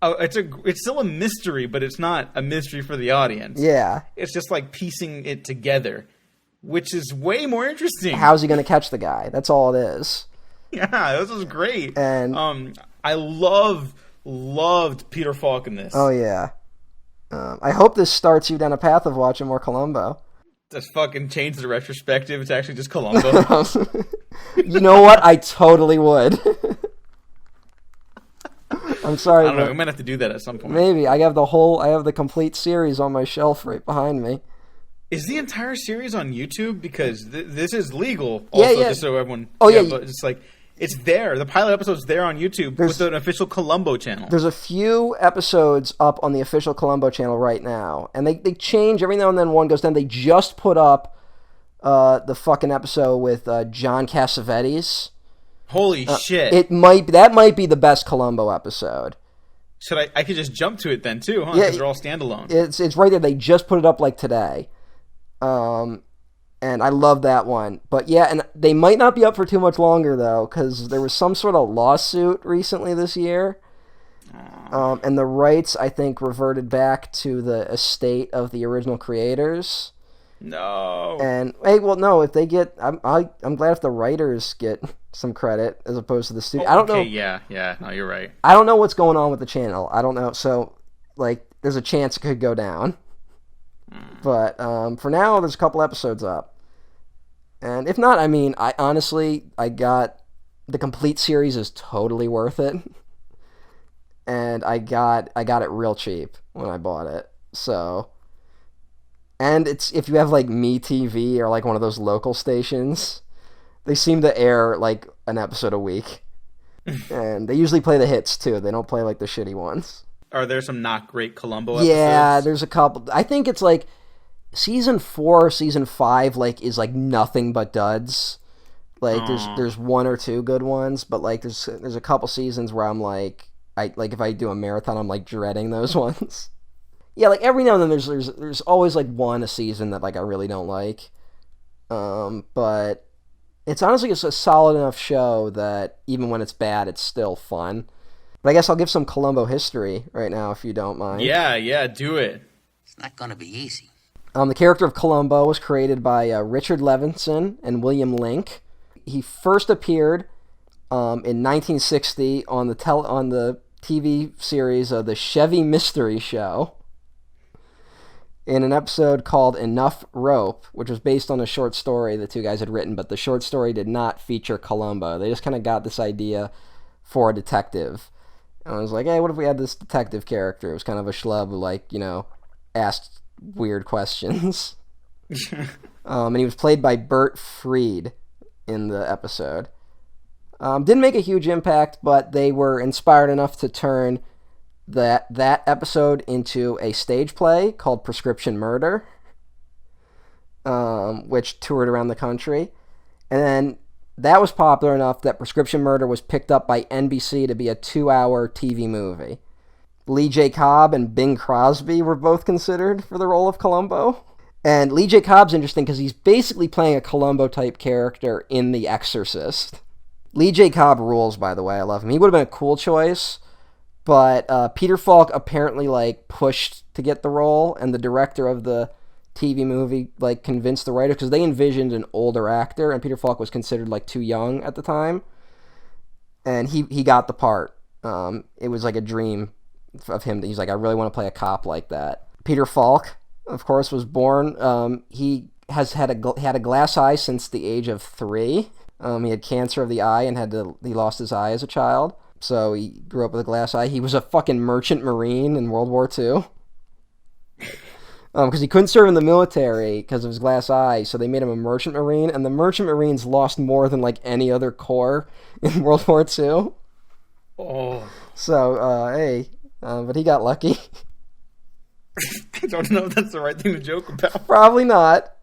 [SPEAKER 2] it's still a mystery, but it's not a mystery for the audience.
[SPEAKER 3] Yeah.
[SPEAKER 2] It's just like piecing it together, which is way more interesting.
[SPEAKER 3] How's he going to catch the guy? That's all it is.
[SPEAKER 2] Yeah, this was great.
[SPEAKER 3] And
[SPEAKER 2] I loved Peter Falk in this.
[SPEAKER 3] Oh, yeah. I hope this starts you down a path of watching more Columbo.
[SPEAKER 2] Just fucking change the retrospective. It's actually just Columbo.
[SPEAKER 3] You know what? I totally would. I'm sorry.
[SPEAKER 2] I don't know. We might have to do that at some point.
[SPEAKER 3] Maybe. I have the complete series on my shelf right behind me.
[SPEAKER 2] Is the entire series on YouTube? Because this is legal. Also,
[SPEAKER 3] yeah.
[SPEAKER 2] Just so everyone.
[SPEAKER 3] Oh yeah.
[SPEAKER 2] But it's like it's there. The pilot episode's there on YouTube with an official Columbo channel.
[SPEAKER 3] There's a few episodes up on the official Columbo channel right now, and they change every now and then. One goes down. They just put up the fucking episode with John Cassavetes.
[SPEAKER 2] Holy shit!
[SPEAKER 3] That might be the best Columbo episode.
[SPEAKER 2] I could just jump to it then too, huh?
[SPEAKER 3] Yeah,
[SPEAKER 2] Because they're all standalone.
[SPEAKER 3] It's right there. They just put it up like today. And I love that one. But yeah, and they might not be up for too much longer though, because there was some sort of lawsuit recently this year. And the rights, I think, reverted back to the estate of the original creators.
[SPEAKER 2] No.
[SPEAKER 3] And hey, well, no, if they get, I'm glad if the writers get some credit as opposed to the studio. I don't know.
[SPEAKER 2] Yeah. No, you're right.
[SPEAKER 3] I don't know what's going on with the channel. I don't know. So, like, there's a chance it could go down. But for now, there's a couple episodes up. And if not, I mean, I got the complete series is totally worth it. And I got it real cheap when I bought it. So, and it's, if you have like MeTV or like one of those local stations, they seem to air like an episode a week. And they usually play the hits too. They don't play like the shitty ones.
[SPEAKER 2] Are there some not great Columbo episodes?
[SPEAKER 3] Yeah, there's a couple. I think it's like season 4, season 5 like is like nothing but duds. Like there's one or two good ones, but like there's a couple seasons where I'm like, if I do a marathon, I'm like dreading those ones. Yeah, like every now and then there's always like one a season that like I really don't like. But it's honestly just a solid enough show that even when it's bad, it's still fun. But I guess I'll give some Columbo history right now if you don't mind.
[SPEAKER 2] Yeah, do it.
[SPEAKER 4] It's not gonna be easy.
[SPEAKER 3] The character of Columbo was created by Richard Levinson and William Link. He first appeared in 1960 on the TV series of the Chevy Mystery Show in an episode called Enough Rope, which was based on a short story the two guys had written, but the short story did not feature Columbo. They just kind of got this idea for a detective. And I was like, hey, what if we had this detective character? It was kind of a schlub who, like, asked weird questions. And he was played by Bert Freed in the episode. Didn't make a huge impact, but they were inspired enough to turn that episode into a stage play called Prescription Murder, which toured around the country. And then that was popular enough that Prescription Murder was picked up by NBC to be a 2-hour TV movie. Lee J. Cobb and Bing Crosby were both considered for the role of Columbo. And Lee J. Cobb's interesting because he's basically playing a Columbo-type character in The Exorcist. Lee J. Cobb rules, by the way. I love him. He would have been a cool choice, but Peter Falk apparently like pushed to get the role, and the director of the TV movie like convinced the writer because they envisioned an older actor, and Peter Falk was considered like too young at the time, and he got the part. It was like a dream of him. He's like, I really want to play a cop like that. Peter Falk, of course, was born. He has had a glass eye since the age of 3. He had cancer of the eye and he lost his eye as a child. So he grew up with a glass eye. He was a fucking merchant marine in World War II. Because he couldn't serve in the military because of his glass eye, so they made him a merchant marine, and the merchant marines lost more than like any other corps in World War II.
[SPEAKER 2] Oh.
[SPEAKER 3] So, hey, but he got lucky.
[SPEAKER 2] I don't know if that's the right thing to joke about.
[SPEAKER 3] Probably not.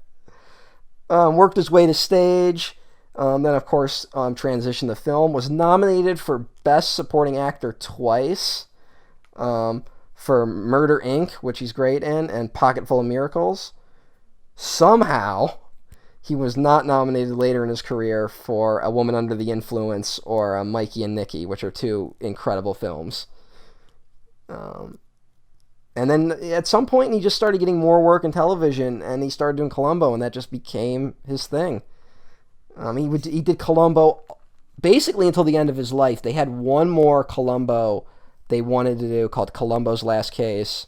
[SPEAKER 3] Worked his way to stage. Then, of course, transitioned to film. Was nominated for Best Supporting Actor twice. For Murder, Inc., which he's great in, and Pocketful of Miracles. Somehow, he was not nominated later in his career for A Woman Under the Influence or Mikey and Nicky, which are two incredible films. And then at some point, he just started getting more work in television, and he started doing Columbo, and that just became his thing. He did Columbo basically until the end of his life. They had one more Columbo they wanted to do called Columbo's Last Case,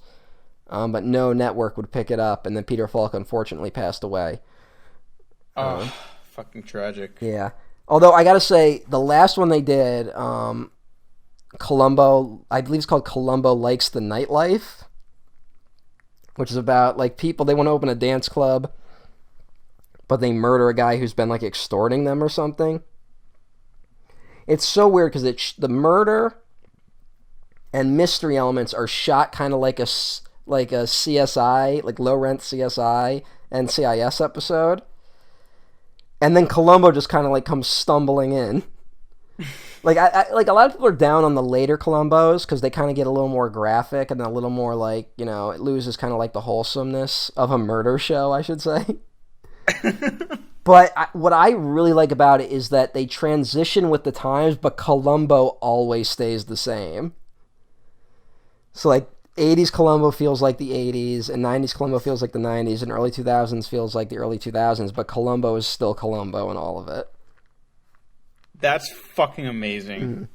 [SPEAKER 3] but no network would pick it up, and then Peter Falk unfortunately passed away.
[SPEAKER 2] Oh, fucking tragic.
[SPEAKER 3] Yeah. Although I gotta say, the last one they did, Columbo, I believe it's called Columbo Likes the Nightlife, which is about like people, they want to open a dance club, but they murder a guy who's been like extorting them or something. It's so weird because the murder and mystery elements are shot kind of like a CSI, like low rent CSI and CIS episode. And then Columbo just kind of like comes stumbling in. Like like a lot of people are down on the later Columbos because they kind of get a little more graphic and a little more like, you know, it loses kind of like the wholesomeness of a murder show, I should say. But what I really like about it is that they transition with the times, but Columbo always stays the same. So like 80s Columbo feels like the 80s, and 90s Columbo feels like the 90s, and early 2000s feels like the early 2000s, but Columbo is still Columbo in all of it.
[SPEAKER 2] That's fucking amazing.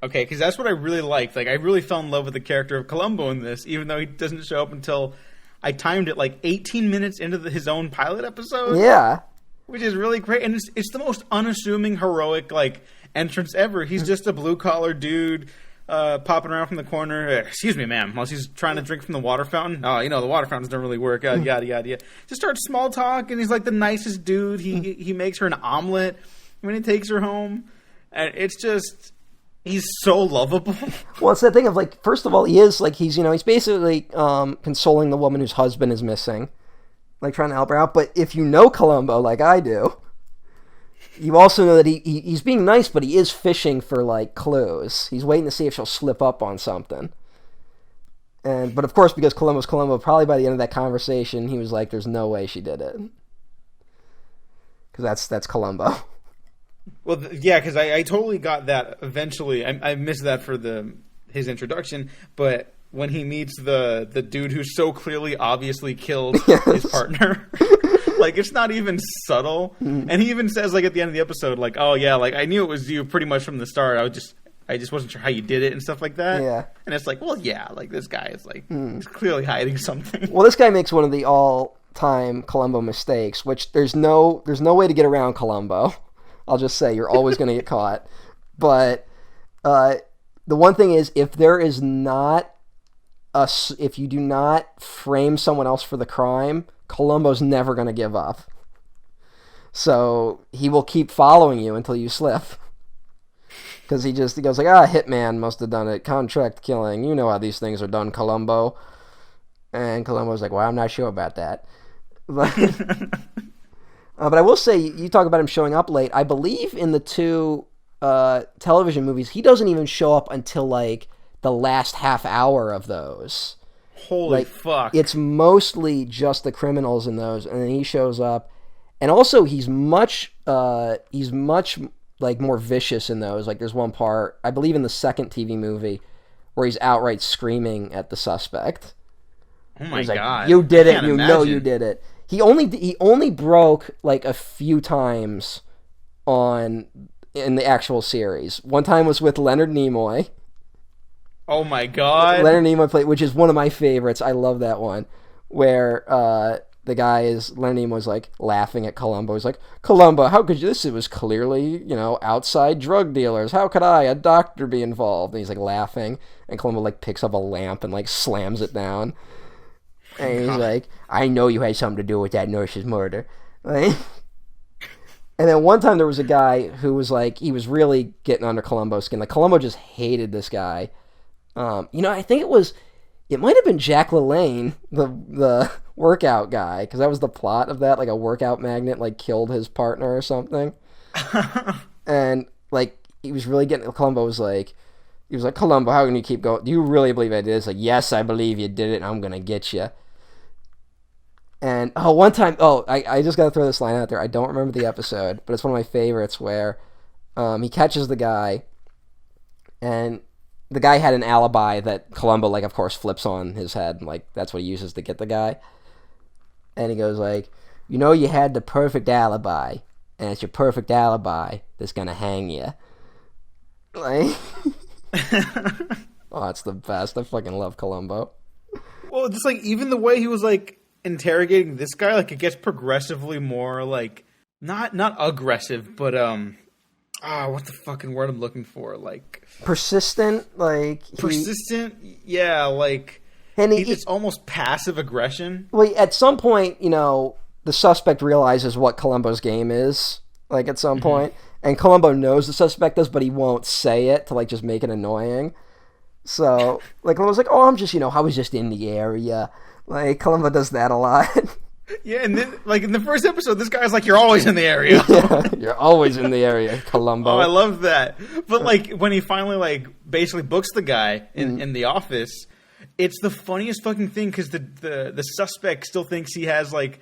[SPEAKER 2] Okay, because that's what I really liked. Like, I really fell in love with the character of Columbo in this, even though he doesn't show up until I timed it like 18 minutes into his own pilot episode.
[SPEAKER 3] Yeah.
[SPEAKER 2] Which is really great. And it's the most unassuming, heroic, like, entrance ever. He's just a blue-collar dude popping around from the corner. Excuse me, ma'am. While he's trying to drink from the water fountain. Oh, you know, the water fountains don't really work. Yada, yada, yada. Just starts small talk, and he's like the nicest dude. He makes her an omelet when he takes her home. And it's just... He's so lovable.
[SPEAKER 3] Well, it's that thing of, like, first of all, he's basically consoling the woman whose husband is missing. Like, trying to help her out. But if you know Columbo, like I do, you also know that he's being nice, but he is fishing for, like, clues. He's waiting to see if she'll slip up on something. But, of course, because Columbo's Columbo, probably by the end of that conversation, he was like, there's no way she did it. Because that's Columbo.
[SPEAKER 2] Well, yeah, because I totally got that eventually. I missed that for his introduction, but when he meets the dude who's so clearly, obviously killed his partner, like, it's not even subtle. And he even says, like, at the end of the episode, like, oh, yeah, like, I knew it was you pretty much from the start. I just wasn't sure how you did it and stuff like that. Yeah. And it's like, well, yeah, like, this guy is, like, he's clearly hiding something.
[SPEAKER 3] Well, this guy makes one of the all-time Columbo mistakes, which there's no way to get around Columbo. I'll just say you're always going to get caught. But the one thing is, if you do not frame someone else for the crime, Columbo's never going to give up. So he will keep following you until you slip. Because he goes like, hitman must have done it. Contract killing. You know how these things are done, Columbo. And Columbo's like, well, I'm not sure about that. But I will say, you talk about him showing up late. I believe in the two television movies, he doesn't even show up until, like, the last half hour of those.
[SPEAKER 2] Holy fuck.
[SPEAKER 3] It's mostly just the criminals in those, and then he shows up. And also, he's much like, more vicious in those. Like, there's one part, I believe in the second TV movie, where he's outright screaming at the suspect.
[SPEAKER 2] Oh my God.
[SPEAKER 3] Like, you did it, you know you did it. He only broke, like, a few times in the actual series. One time was with Leonard Nimoy.
[SPEAKER 2] Oh my God.
[SPEAKER 3] Leonard Nimoy played, which is one of my favorites. I love that one. Where Leonard Nimoy's, like, laughing at Columbo. He's like, Columbo, how could you? This was clearly, outside drug dealers. How could I, a doctor, be involved? And he's, like, laughing. And Columbo, like, picks up a lamp and, like, slams it down. And he's like, I know you had something to do with that nurse's murder. Like, and then one time there was a guy who was like, he was really getting under Columbo's skin. Like, Columbo just hated this guy. I think it might have been Jack LaLanne, the workout guy, because that was the plot of that. Like, a workout magnet, like, killed his partner or something. And, like, he was really getting, Columbo was like, Columbo, how can you keep going? Do you really believe I did this? Like, yes, I believe you did it, and I'm going to get you. And, one time, I just got to throw this line out there. I don't remember the episode, but it's one of my favorites where he catches the guy, and the guy had an alibi that Columbo, like, of course, flips on his head. And, like, that's what he uses to get the guy. And he goes, like, you had the perfect alibi, and it's your perfect alibi that's going to hang you. Like... Oh, it's the best. I fucking love Columbo.
[SPEAKER 2] Well, just, like, even the way he was, like, interrogating this guy, like, it gets progressively more, like, not aggressive, but what the fucking word I'm looking for? Like,
[SPEAKER 3] persistent, like,
[SPEAKER 2] yeah, like,
[SPEAKER 3] and
[SPEAKER 2] it's almost passive aggression.
[SPEAKER 3] Well, at some point, the suspect realizes what Columbo's game is, like, at some point, and Columbo knows the suspect does, but he won't say it to, like, just make it annoying. So, like, Columbo's like, I was just in the area. Like, Columbo does that a lot.
[SPEAKER 2] Yeah, and then, like, in the first episode, this guy's like, you're always in the area.
[SPEAKER 3] You're always in the area, Columbo.
[SPEAKER 2] Oh, I love that. But, like, when he finally, like, basically books the guy in the office, it's the funniest fucking thing because the suspect still thinks he has, like,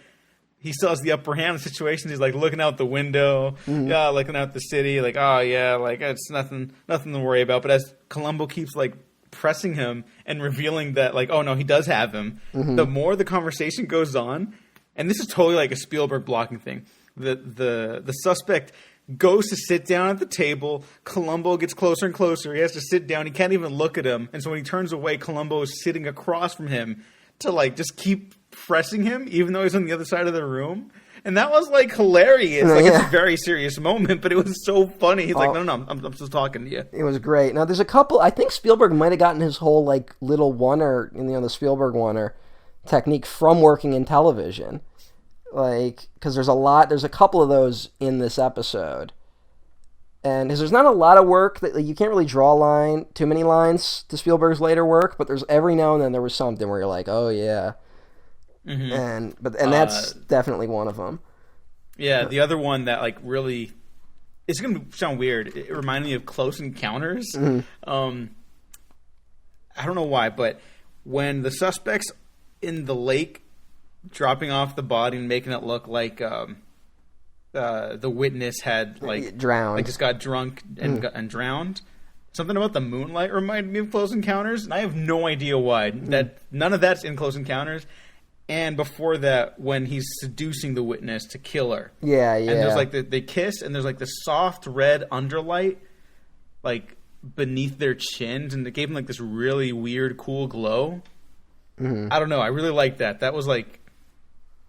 [SPEAKER 2] he still has the upper hand in situations. He's, like, looking out the window, looking out the city, like, oh, yeah, like, it's nothing to worry about. But as Columbo keeps, like, pressing him and revealing that, like, oh, no, he does have him, the more the conversation goes on, and this is totally like a Spielberg blocking thing, the suspect goes to sit down at the table. Columbo gets closer and closer. He has to sit down. He can't even look at him. And so when he turns away, Columbo is sitting across from him to, like, just keep pressing him, even though he's on the other side of the room. And that was, like, hilarious. Like, it's a very serious moment, but it was so funny. He's like, no, I'm still talking to you.
[SPEAKER 3] It was great. Now, there's a couple, I think Spielberg might have gotten his whole, like, little oneer, the Spielberg oneer technique from working in television. Like, because there's a couple of those in this episode. And because there's not a lot of work, that like, you can't really draw too many lines to Spielberg's later work, but there's every now and then there was something where you're like, oh, yeah. Mm-hmm. And that's definitely one of them.
[SPEAKER 2] Yeah, the other one that, like, really, it's going to sound weird. It reminded me of Close Encounters. I don't know why, but when the suspect's in the lake dropping off the body and making it look like the witness had, like,
[SPEAKER 3] drowned,
[SPEAKER 2] like, just got drunk and drowned. Something about the moonlight reminded me of Close Encounters, and I have no idea why. That none of that's in Close Encounters. And before that, when he's seducing the witness to kill her.
[SPEAKER 3] Yeah.
[SPEAKER 2] And there's, like, they kiss, and there's, like, the soft red underlight, like, beneath their chins, and it gave them, like, this really weird, cool glow. I don't know. I really like that. That was, like,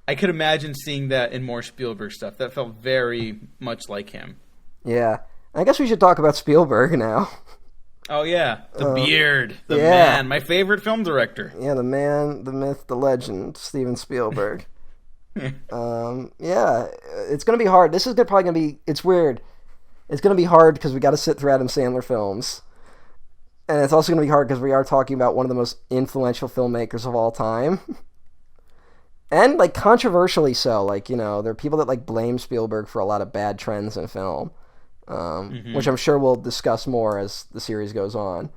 [SPEAKER 2] I could imagine seeing that in more Spielberg stuff. That felt very much like him.
[SPEAKER 3] Yeah. I guess we should talk about Spielberg now.
[SPEAKER 2] Oh, yeah. The beard. The man. My favorite film director.
[SPEAKER 3] Yeah, the man, the myth, the legend, Steven Spielberg. It's going to be hard. This is probably going to be... It's weird. It's going to be hard because we got to sit through Adam Sandler films. And it's also going to be hard because we are talking about one of the most influential filmmakers of all time. And, like, controversially so. Like, there are people that, like, blame Spielberg for a lot of bad trends in film. Which I'm sure we'll discuss more as the series goes on.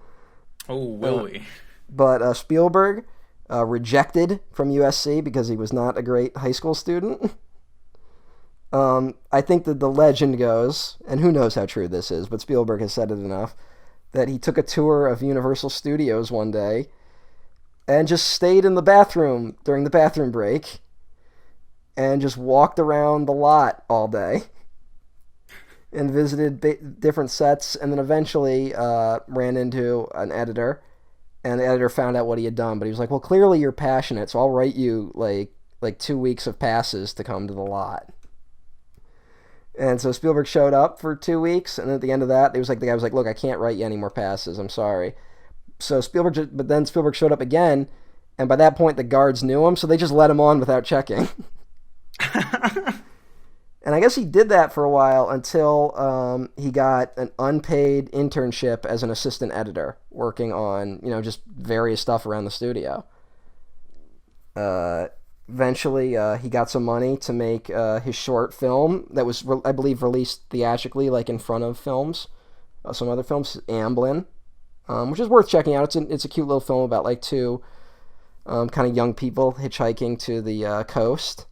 [SPEAKER 2] Oh, will we?
[SPEAKER 3] But Spielberg rejected from USC because he was not a great high school student. I think that the legend goes, and who knows how true this is, but Spielberg has said it enough, that he took a tour of Universal Studios one day and just stayed in the bathroom during the bathroom break and just walked around the lot all day. And visited different sets, and then eventually ran into an editor, and the editor found out what he had done. But he was like, "Well, clearly you're passionate, so I'll write you like 2 weeks of passes to come to the lot." And so Spielberg showed up for 2 weeks, and at the end of that, the guy was like, "Look, I can't write you any more passes. I'm sorry." So but then Spielberg showed up again, and by that point the guards knew him, so they just let him on without checking. And I guess he did that for a while until he got an unpaid internship as an assistant editor, working on, just various stuff around the studio. Eventually, he got some money to make his short film that was, I believe, released theatrically, like in front of films, some other films, Amblin, which is worth checking out. It's a cute little film about, like, two kind of young people hitchhiking to the coast,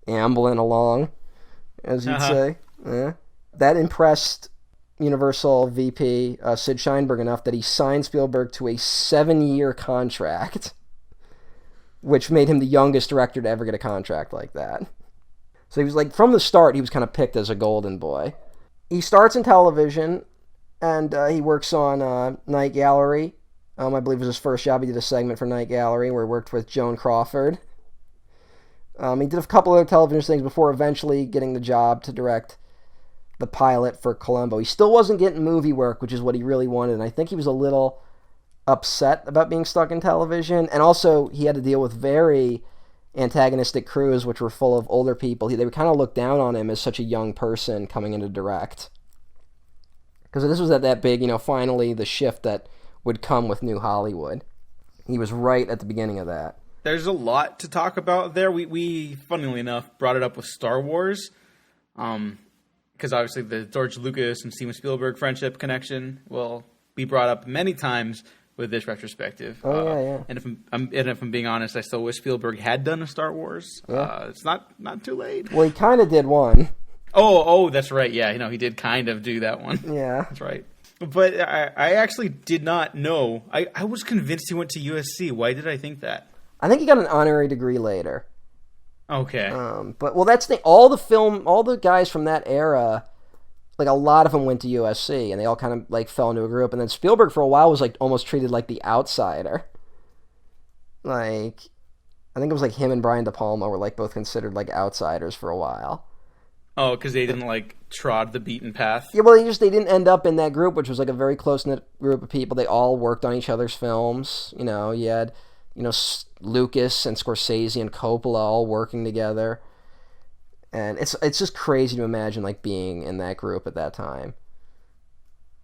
[SPEAKER 3] ambling along, as you'd say. Yeah. That impressed Universal VP Sid Sheinberg enough that he signed Spielberg to a 7-year contract, which made him the youngest director to ever get a contract like that. So he was like, from the start, he was kind of picked as a golden boy. He starts in television, and he works on Night Gallery. I believe it was his first job. He did a segment for Night Gallery where he worked with Joan Crawford. He did a couple other television things before eventually getting the job to direct the pilot for Columbo. He still wasn't getting movie work, which is what he really wanted, and I think he was a little upset about being stuck in television, and also he had to deal with very antagonistic crews, which were full of older people. They would kind of look down on him as such a young person coming in to direct. Because this was at that big, finally the shift that would come with New Hollywood. He was right at the beginning of that.
[SPEAKER 2] there's a lot to talk about there. We funnily enough, brought it up with Star Wars, because obviously the George Lucas and Steven Spielberg friendship connection will be brought up many times with this retrospective.
[SPEAKER 3] Oh, yeah.
[SPEAKER 2] And if I'm being honest, I still wish Spielberg had done a Star Wars.
[SPEAKER 3] Yeah.
[SPEAKER 2] It's not too late.
[SPEAKER 3] Well, he kind of did one.
[SPEAKER 2] Oh, that's right. Yeah, he did kind of do that one.
[SPEAKER 3] Yeah.
[SPEAKER 2] That's right. But I actually did not know. I was convinced he went to USC. Why did I think that?
[SPEAKER 3] I think he got an honorary degree later.
[SPEAKER 2] Okay.
[SPEAKER 3] But that's all the guys from that era, like a lot of them went to USC, and they all kind of like fell into a group. And then Spielberg for a while was like almost treated like the outsider. Like, I think it was like him and Brian De Palma were like both considered like outsiders for a while.
[SPEAKER 2] Oh, because they didn't like trod the beaten path.
[SPEAKER 3] Yeah, well, they didn't end up in that group, which was like a very close knit group of people. They all worked on each other's films. You know, you had Lucas and Scorsese and Coppola all working together. And it's just crazy to imagine like being in that group at that time.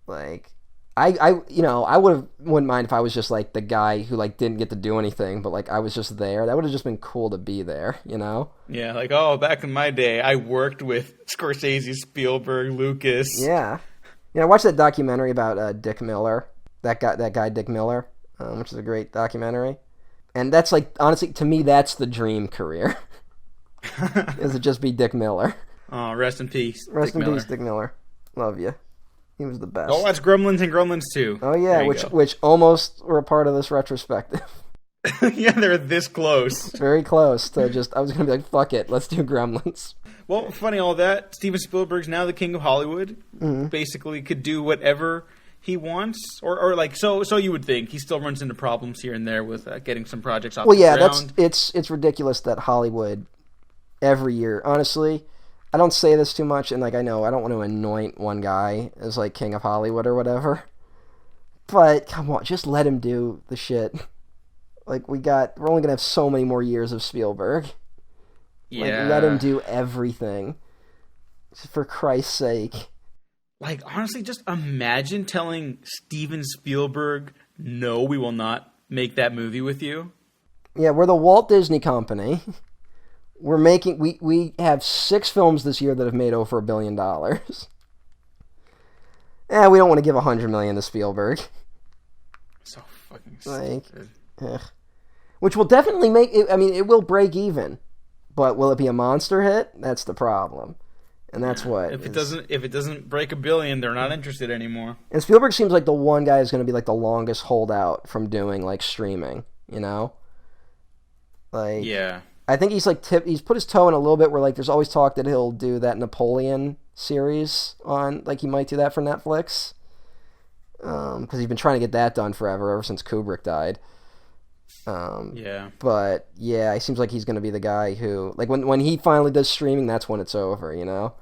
[SPEAKER 3] Like, I wouldn't mind if I was just like the guy who like didn't get to do anything, but like I was just there. That would have just been cool to be there, you know?
[SPEAKER 2] Yeah, like, oh, back in my day, I worked with Scorsese, Spielberg, Lucas.
[SPEAKER 3] Yeah. I watched that documentary about Dick Miller. That guy Dick Miller, which is a great documentary. And that's like, honestly, to me, that's the dream career. Is to just be Dick Miller.
[SPEAKER 2] Oh, rest in peace.
[SPEAKER 3] Rest in peace, Dick Miller. Love you. He was the best.
[SPEAKER 2] Oh, that's Gremlins and Gremlins 2.
[SPEAKER 3] Oh yeah, which almost were a part of this retrospective.
[SPEAKER 2] Yeah, they're this close.
[SPEAKER 3] Very close to I was gonna be like, fuck it, let's do Gremlins.
[SPEAKER 2] Well, funny all that, Steven Spielberg's now the king of Hollywood.
[SPEAKER 3] Mm-hmm.
[SPEAKER 2] Basically could do whatever he wants, or like so you would think. He still runs into problems here and there with getting some projects off the ground.
[SPEAKER 3] It's ridiculous that Hollywood every year, honestly, I don't say this too much, and like I know I don't want to anoint one guy as like king of Hollywood or whatever, but come on, just let him do the shit. Like we're only gonna have so many more years of Spielberg.
[SPEAKER 2] Yeah,
[SPEAKER 3] like, let him do everything, just for Christ's sake.
[SPEAKER 2] Like, honestly, just imagine telling Steven Spielberg, no, we will not make that movie with you.
[SPEAKER 3] Yeah, we're the Walt Disney Company. We're making we have 6 films this year that have made over $1 billion. We don't want to give $100 million to Spielberg.
[SPEAKER 2] So fucking stupid.
[SPEAKER 3] Which will definitely make it. I mean, it will break even, but will it be a monster hit? That's the problem, and that's what.
[SPEAKER 2] If it doesn't break $1 billion, they're not interested anymore.
[SPEAKER 3] And Spielberg seems like the one guy who's going to be like the longest holdout from doing like streaming. You know, like
[SPEAKER 2] yeah.
[SPEAKER 3] I think he's like he's put his toe in a little bit where like there's always talk that he'll do that Napoleon series on, like he might do that for Netflix, because he's been trying to get that done forever, ever since Kubrick died.
[SPEAKER 2] Yeah.
[SPEAKER 3] But yeah, it seems like he's going to be the guy who, like when he finally does streaming, that's when it's over, you know.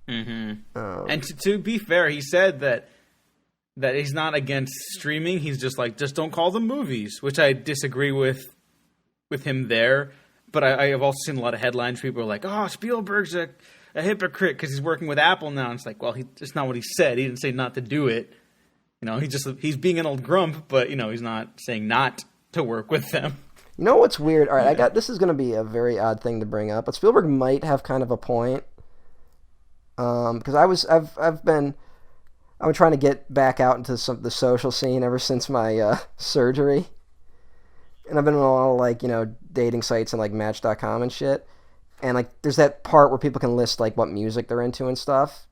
[SPEAKER 2] Mm-hmm. And to be fair, he said that he's not against streaming. He's just like, just don't call them movies, which I disagree with him there. But I have also seen a lot of headlines. People are like, "Oh, Spielberg's a hypocrite because he's working with Apple now." And it's like, well, that's not what he said. He didn't say not to do it. You know, he's being an old grump, but you know, he's not saying not to work with them.
[SPEAKER 3] You know what's weird? All right, this is going to be a very odd thing to bring up, but Spielberg might have kind of a point. Because I've been trying to get back out into the social scene ever since my surgery. And I've been on all like, you know, dating sites and like Match.com and shit. And like there's that part where people can list like what music they're into and stuff.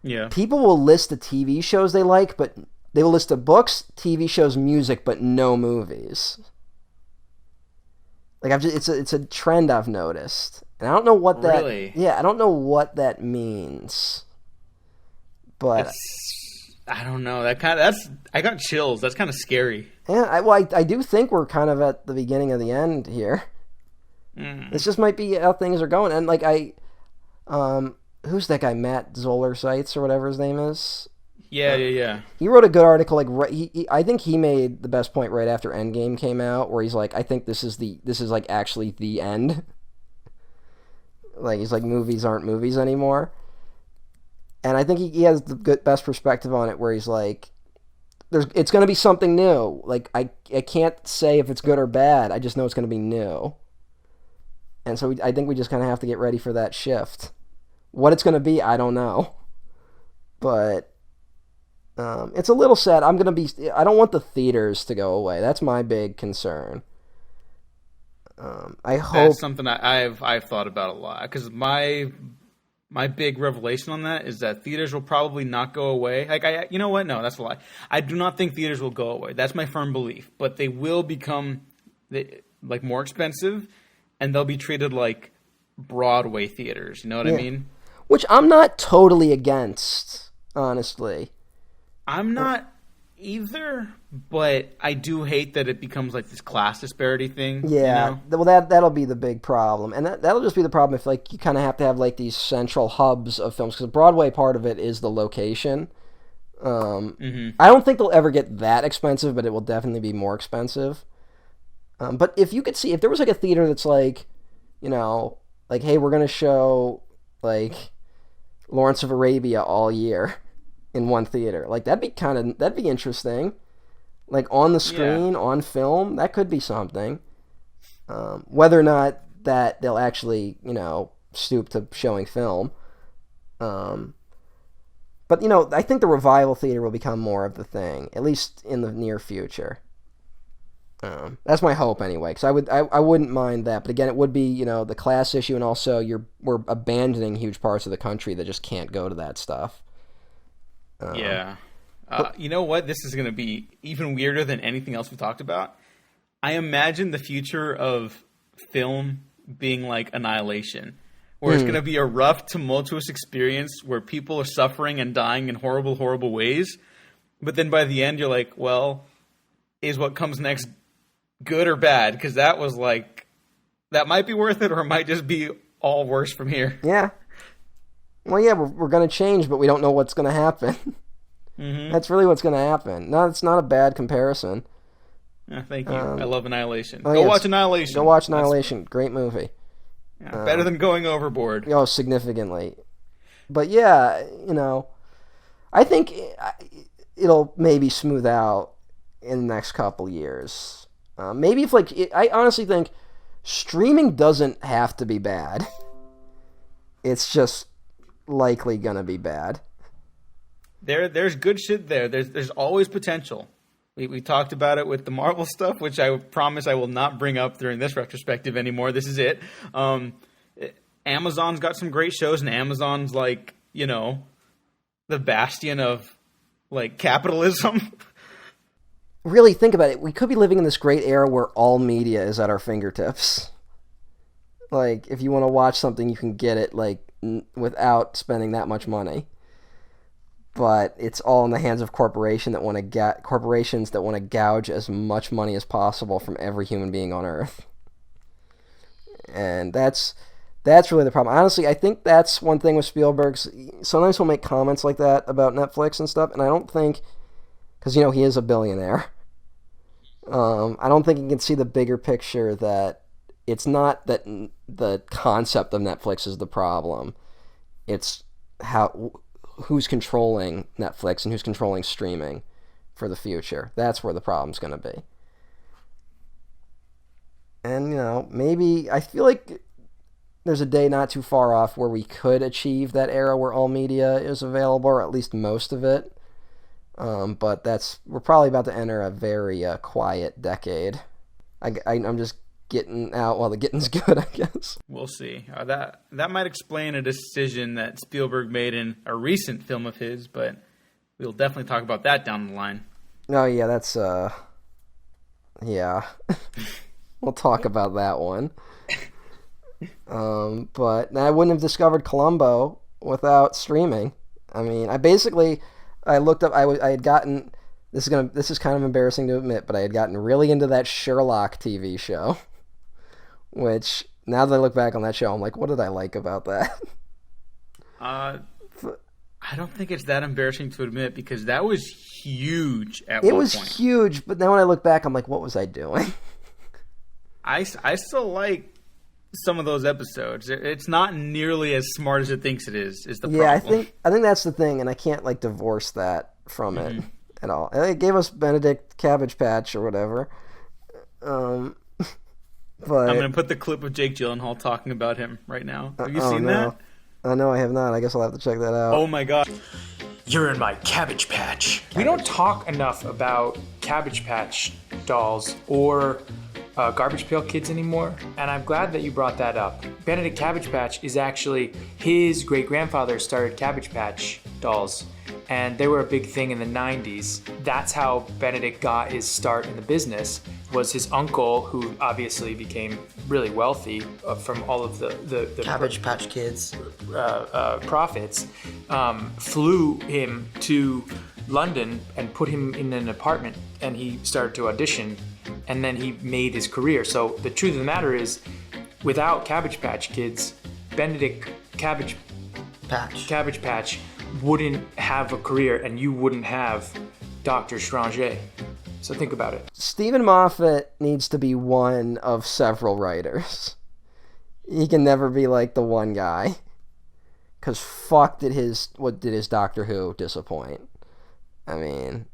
[SPEAKER 2] Yeah. People
[SPEAKER 3] will list the TV shows they like, but they will list the books, TV shows, music, but no movies. Like it's a trend I've noticed. And I don't know what that
[SPEAKER 2] Really?
[SPEAKER 3] Yeah, I don't know what that means. But
[SPEAKER 2] I don't know. I got chills. That's kind of scary.
[SPEAKER 3] Yeah, I do think we're kind of at the beginning of the end here. This just might be how things are going. And like who's that guy, Matt Zoller Seitz or whatever his name is?
[SPEAKER 2] Yeah.
[SPEAKER 3] He wrote a good article. Like I think he made the best point right after Endgame came out, where he's like, I think this is like actually the end. Like he's like, movies aren't movies anymore. And I think he has the best perspective on it, where he's like, it's going to be something new. Like, I can't say if it's good or bad. I just know it's going to be new. And so I think we just kind of have to get ready for that shift. What it's going to be, I don't know. But it's a little sad. I don't want the theaters to go away. That's my big concern. I hope
[SPEAKER 2] that's something I've thought about a lot, because my big revelation on that is that theaters will probably not go away. Like, you know what? No, that's a lie. I do not think theaters will go away. That's my firm belief. But they will become like more expensive, and they'll be treated like Broadway theaters. You know what I mean?
[SPEAKER 3] Which I'm not totally against, honestly.
[SPEAKER 2] I'm not either, but I do hate that it becomes like this class disparity thing.
[SPEAKER 3] Yeah,
[SPEAKER 2] you know?
[SPEAKER 3] Well, that'll be the big problem, and that'll just be the problem if like you kind of have to have like these central hubs of films, because Broadway, part of it is the location. I don't think they'll ever get that expensive, but it will definitely be more expensive. But if you could see, if there was like a theater that's like, you know, like, hey, we're gonna show like Lawrence of Arabia all year in one theater, like that'd be interesting. Like on the screen, on film, that could be something. Whether or not that they'll actually, you know, stoop to showing film. But, you know, I think the revival theater will become more of the thing, at least in the near future. That's my hope anyway, because I wouldn't mind that. But again, it would be, you know, the class issue, and also we're abandoning huge parts of the country that just can't go to that stuff.
[SPEAKER 2] You know what? This is going to be even weirder than anything else we talked about. I imagine the future of film being like Annihilation, where it's going to be a rough, tumultuous experience where people are suffering and dying in horrible, horrible ways. But then by the end, you're like, well, is what comes next good or bad? Because that was like, that might be worth it, or it might just be all worse from here.
[SPEAKER 3] Yeah. Well, yeah, we're going to change, but we don't know what's going to happen. That's really what's going to happen. No, it's not a bad comparison.
[SPEAKER 2] Thank you. I love Annihilation. Go watch Annihilation.
[SPEAKER 3] Go watch Annihilation. Great movie.
[SPEAKER 2] Better than Going Overboard.
[SPEAKER 3] Oh, significantly. But yeah, you know, I think it'll maybe smooth out in the next couple years. Maybe if I honestly think streaming doesn't have to be bad. It's just likely gonna be bad.
[SPEAKER 2] There's good shit there. There's always potential. We talked about it with the Marvel stuff, which I promise I will not bring up during this retrospective anymore. This is it. Amazon's got some great shows, and Amazon's like, you know, the bastion of like capitalism.
[SPEAKER 3] Really think about it. We could be living in this great era where all media is at our fingertips. Like, if you want to watch something, you can get it like without spending that much money. But it's all in the hands of corporations that want to gouge as much money as possible from every human being on Earth. And that's really the problem. Honestly, I think that's one thing with Spielberg's. Sometimes he'll make comments like that about Netflix and stuff, and I don't think, because, you know, he is a billionaire. I don't think he can see the bigger picture, that it's not that the concept of Netflix is the problem. It's who's controlling Netflix and who's controlling streaming for the future. That's where the problem's going to be. And, you know, maybe I feel like there's a day not too far off where we could achieve that era where all media is available, or at least most of it. But we're probably about to enter a very quiet decade. I'm just getting out while the getting's good, I guess.
[SPEAKER 2] We'll see. That might explain a decision that Spielberg made in a recent film of his, but we'll definitely talk about that down the line.
[SPEAKER 3] Oh, yeah, that's, yeah. We'll talk about that one. But I wouldn't have discovered Columbo without streaming. I mean, I looked up, I had gotten, this is kind of embarrassing to admit, but I had gotten really into that Sherlock TV show. Which, now that I look back on that show, I'm like, what did I like about that?
[SPEAKER 2] I don't think it's that embarrassing to admit, because that was huge at one point.
[SPEAKER 3] It was huge, but then when I look back, I'm like, what was I doing?
[SPEAKER 2] I still like some of those episodes. It's not nearly as smart as it thinks it is the problem.
[SPEAKER 3] Yeah, I think that's the thing, and I can't, like, divorce that from it. at all. It gave us Benedict Cabbage Patch or whatever. But
[SPEAKER 2] I'm going to put the clip of Jake Gyllenhaal talking about him right now. Have you seen that?
[SPEAKER 3] No, I have not. I guess I'll have to check that out.
[SPEAKER 2] Oh my god.
[SPEAKER 5] You're in my Cabbage Patch. We don't talk enough about Cabbage Patch dolls or Garbage Pail Kids anymore, and I'm glad that you brought that up. Benedict Cabbage Patch is actually, his great-grandfather started Cabbage Patch dolls, and they were a big thing in the 90s. That's how Benedict got his start in the business, was his uncle, who obviously became really wealthy from all of the
[SPEAKER 6] Cabbage Patch Kids
[SPEAKER 5] profits, flew him to London and put him in an apartment, and he started to audition, and then he made his career. So the truth of the matter is, without Cabbage Patch Kids, Benedict Cabbage Patch wouldn't have a career, and you wouldn't have Dr. Strange. So think about it.
[SPEAKER 3] Stephen Moffat needs to be one of several writers. He can never be like the one guy. Because did his Doctor Who disappoint? I mean,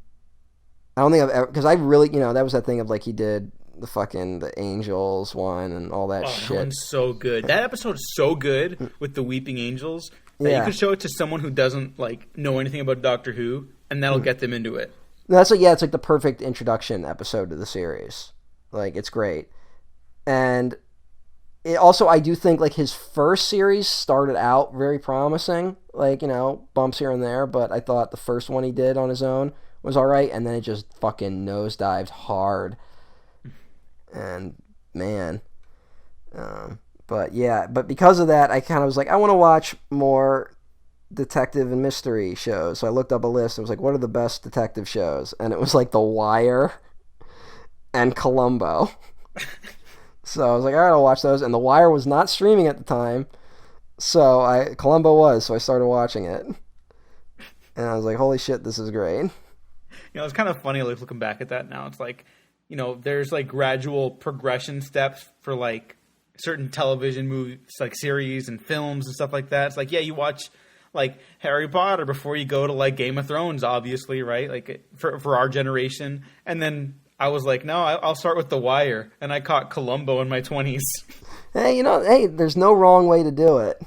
[SPEAKER 3] I don't think I've ever, because I really, that was that thing of like he did the Angels one and all that shit.
[SPEAKER 2] That one's so good. That episode's so good with the Weeping Angels that you could show it to someone who doesn't like know anything about Doctor Who, and that'll get them into it.
[SPEAKER 3] That's it's like the perfect introduction episode to the series. Like, it's great. And it also, I do think like his first series started out very promising, like, bumps here and there, but I thought the first one he did on his own was all right, and then it just fucking nosedived hard. And man, but because of that, I kind of was like, I want to watch more detective and mystery shows. So I looked up a list. I was like, what are the best detective shows? And it was like The Wire and Columbo. So I was like, all right, I'll watch those. And The Wire was not streaming at the time, so Columbo was. So I started watching it, and I was like, holy shit, this is great.
[SPEAKER 2] It's kind of funny like looking back at that now. It's like, there's like gradual progression steps for like certain television movies, like series and films and stuff like that. It's like, yeah, you watch like Harry Potter before you go to like Game of Thrones, obviously, right? Like for our generation. And then I was like, no, I'll start with The Wire, and I caught Columbo in my 20s.
[SPEAKER 3] Hey, there's no wrong way to do it.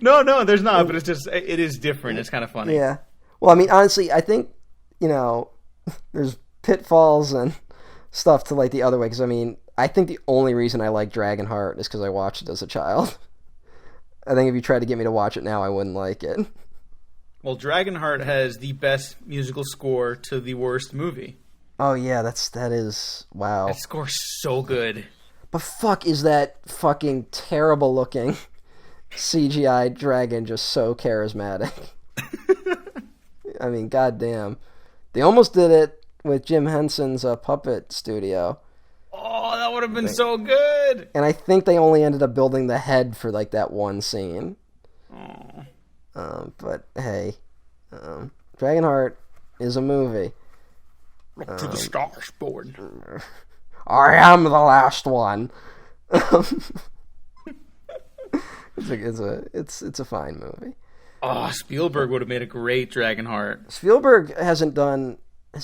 [SPEAKER 2] No, there's not, but it is different. It's kind of funny.
[SPEAKER 3] Yeah. Well, I mean, honestly, I think, there's pitfalls and stuff to like the other way, because I mean, I think the only reason I like Dragonheart is because I watched it as a child. I think if you tried to get me to watch it now, I wouldn't like it.
[SPEAKER 2] Well, Dragonheart has the best musical score to the worst movie.
[SPEAKER 3] Oh yeah, that is wow.
[SPEAKER 2] That score's so good.
[SPEAKER 3] But fuck, is that fucking terrible looking CGI dragon just so charismatic? I mean, goddamn. They almost did it with Jim Henson's puppet studio.
[SPEAKER 2] Oh, that would have been so good.
[SPEAKER 3] And I think they only ended up building the head for like that one scene.
[SPEAKER 2] Oh.
[SPEAKER 3] But hey, Dragonheart is a movie.
[SPEAKER 2] Look to the stars, board.
[SPEAKER 3] I am the last one. It's a fine movie.
[SPEAKER 2] Oh, Spielberg would have made a great Dragonheart.
[SPEAKER 3] Spielberg has he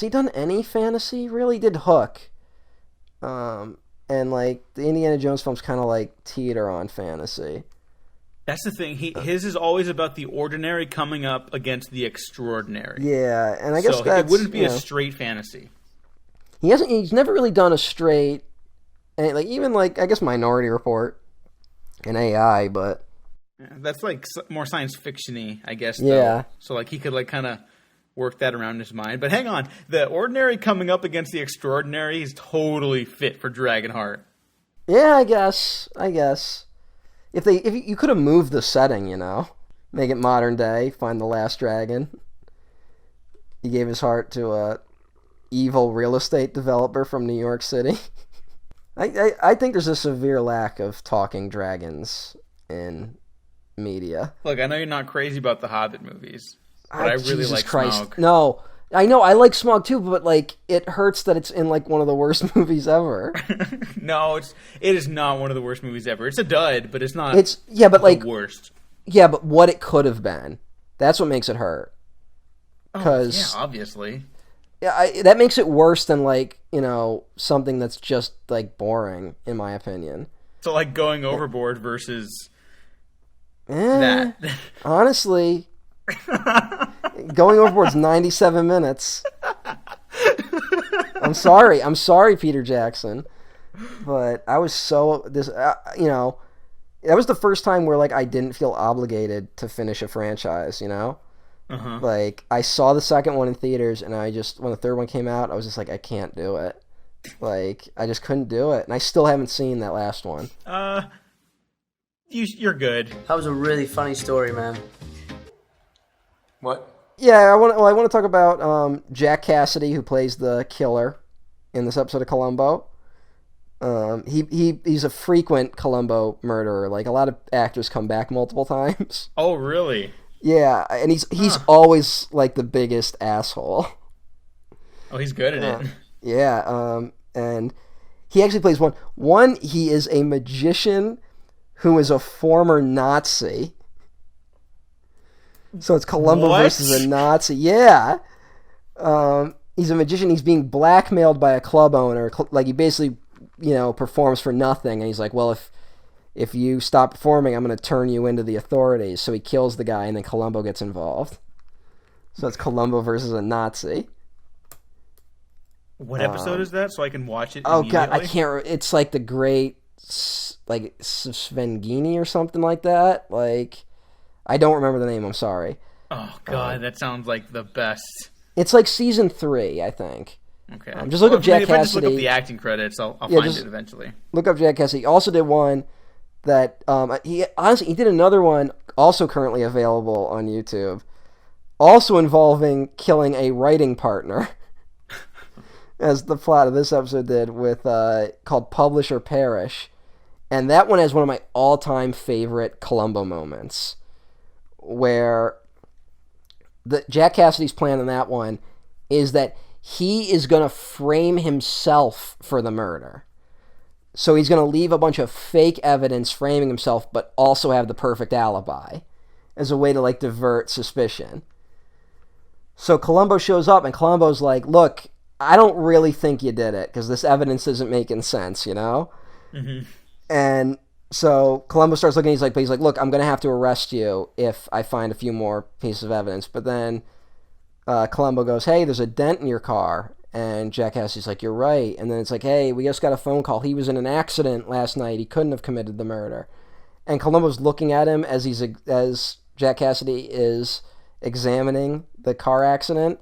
[SPEAKER 3] done any fantasy? Really? He did Hook. And like the Indiana Jones films kind of like teeter on fantasy.
[SPEAKER 2] That's the thing. His is always about the ordinary coming up against the extraordinary.
[SPEAKER 3] Yeah, and I guess
[SPEAKER 2] it wouldn't be a straight fantasy.
[SPEAKER 3] He's never really done a straight, and like even like I guess Minority Report and AI, but
[SPEAKER 2] yeah, that's like more science fiction-y, I guess.
[SPEAKER 3] Yeah.
[SPEAKER 2] Though. So like he could like kind of work that around in his mind. But hang on, the ordinary coming up against the extraordinary is totally fit for Dragonheart.
[SPEAKER 3] Yeah, I guess. If you could have moved the setting, make it modern day, find the last dragon. He gave his heart to a evil real estate developer from New York City. I think there's a severe lack of talking dragons in media.
[SPEAKER 2] Look, I know you're not crazy about the Hobbit movies, but I really
[SPEAKER 3] Jesus
[SPEAKER 2] like
[SPEAKER 3] Christ.
[SPEAKER 2] Smaug.
[SPEAKER 3] No, I know I like Smaug too, but like it hurts that it's in like one of the worst movies ever.
[SPEAKER 2] No, it is not one of the worst movies ever. It's a dud, but it's not.
[SPEAKER 3] The
[SPEAKER 2] worst.
[SPEAKER 3] Yeah, but what it could have been. That's what makes it hurt.
[SPEAKER 2] Yeah, obviously.
[SPEAKER 3] Yeah, that makes it worse than like, something that's just like boring, in my opinion.
[SPEAKER 2] So like Going Overboard versus that.
[SPEAKER 3] Honestly, Going Overboard's 97 minutes. I'm sorry, Peter Jackson, but I was that was the first time where like I didn't feel obligated to finish a franchise,
[SPEAKER 2] Uh-huh.
[SPEAKER 3] Like I saw the second one in theaters, and when the third one came out, I was just like, I can't do it. Like I just couldn't do it, and I still haven't seen that last one.
[SPEAKER 2] You're good.
[SPEAKER 6] That was a really funny story, man.
[SPEAKER 5] What?
[SPEAKER 3] Yeah, I want to talk about Jack Cassidy, who plays the killer in this episode of Columbo. He's a frequent Columbo murderer. Like a lot of actors come back multiple times.
[SPEAKER 2] Oh, really?
[SPEAKER 3] Yeah, and he's always like the biggest asshole.
[SPEAKER 2] Oh, he's good at it.
[SPEAKER 3] Yeah, and he actually plays one. He is a magician who is a former Nazi. So it's Columbo versus a Nazi. Yeah. He's a magician. He's being blackmailed by a club owner. Like he basically, performs for nothing. And he's like, well, if you stop performing, I'm going to turn you into the authorities. So he kills the guy, and then Columbo gets involved. So it's Columbo versus a Nazi.
[SPEAKER 2] What episode is that? So I can watch it.
[SPEAKER 3] Oh God, I can't. It's like the Great, like Svengini or something like that. Like. I don't remember the name, I'm sorry.
[SPEAKER 2] Oh, God, that sounds like the best.
[SPEAKER 3] It's like season 3, I think.
[SPEAKER 2] Okay.
[SPEAKER 3] Just look up Jack Cassidy.
[SPEAKER 2] If I just look up the acting credits, I'll find it eventually.
[SPEAKER 3] Look up Jack Cassidy. He also did one that, he did another one, also currently available on YouTube, also involving killing a writing partner, as the plot of this episode did, with called Publish or Perish. And that one has one of my all-time favorite Columbo moments, where Jack Cassidy's plan in that one is that he is going to frame himself for the murder. So he's going to leave a bunch of fake evidence framing himself, but also have the perfect alibi as a way to like divert suspicion. So Columbo shows up, and Columbo's like, look, I don't really think you did it because this evidence isn't making sense,
[SPEAKER 2] Mm-hmm.
[SPEAKER 3] And so Columbo starts looking, he's like, look, I'm going to have to arrest you if I find a few more pieces of evidence. But then Columbo goes, hey, there's a dent in your car. And Jack Cassidy's like, you're right. And then it's like, hey, we just got a phone call. He was in an accident last night. He couldn't have committed the murder. And Columbo's looking at him as Jack Cassidy is examining the car accident.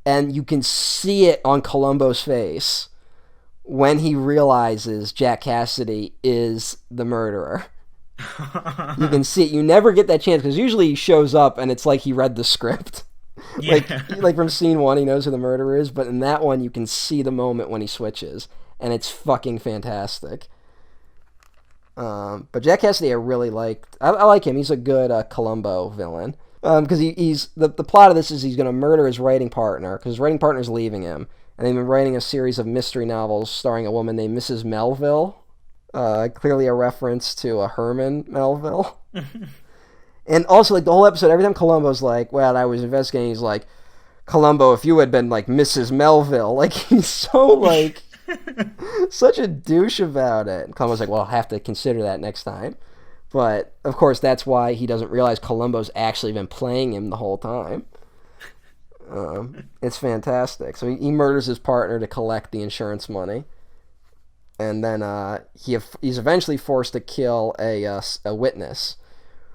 [SPEAKER 3] And you can see it on Columbo's face when he realizes Jack Cassidy is the murderer. You can see it. You never get that chance, because usually he shows up and it's like he read the script.
[SPEAKER 2] Yeah.
[SPEAKER 3] Like from scene 1, he knows who the murderer is, but in that one, you can see the moment when he switches, and it's fucking fantastic. But Jack Cassidy, I really liked. I like him. He's a good Columbo villain. Because he's the plot of this is he's going to murder his writing partner, because his writing partner's leaving him. And they've been writing a series of mystery novels starring a woman named Mrs. Melville. Clearly a reference to a Herman Melville. And also, like, the whole episode, every time Columbo's like, well, I was investigating, he's like, Columbo, if you had been, like, Mrs. Melville. Like, he's so, like, such a douche about it. And Columbo's like, well, I'll have to consider that next time. But, of course, that's why he doesn't realize Columbo's actually been playing him the whole time. It's fantastic. So he murders his partner to collect the insurance money, and then he's eventually forced to kill a witness,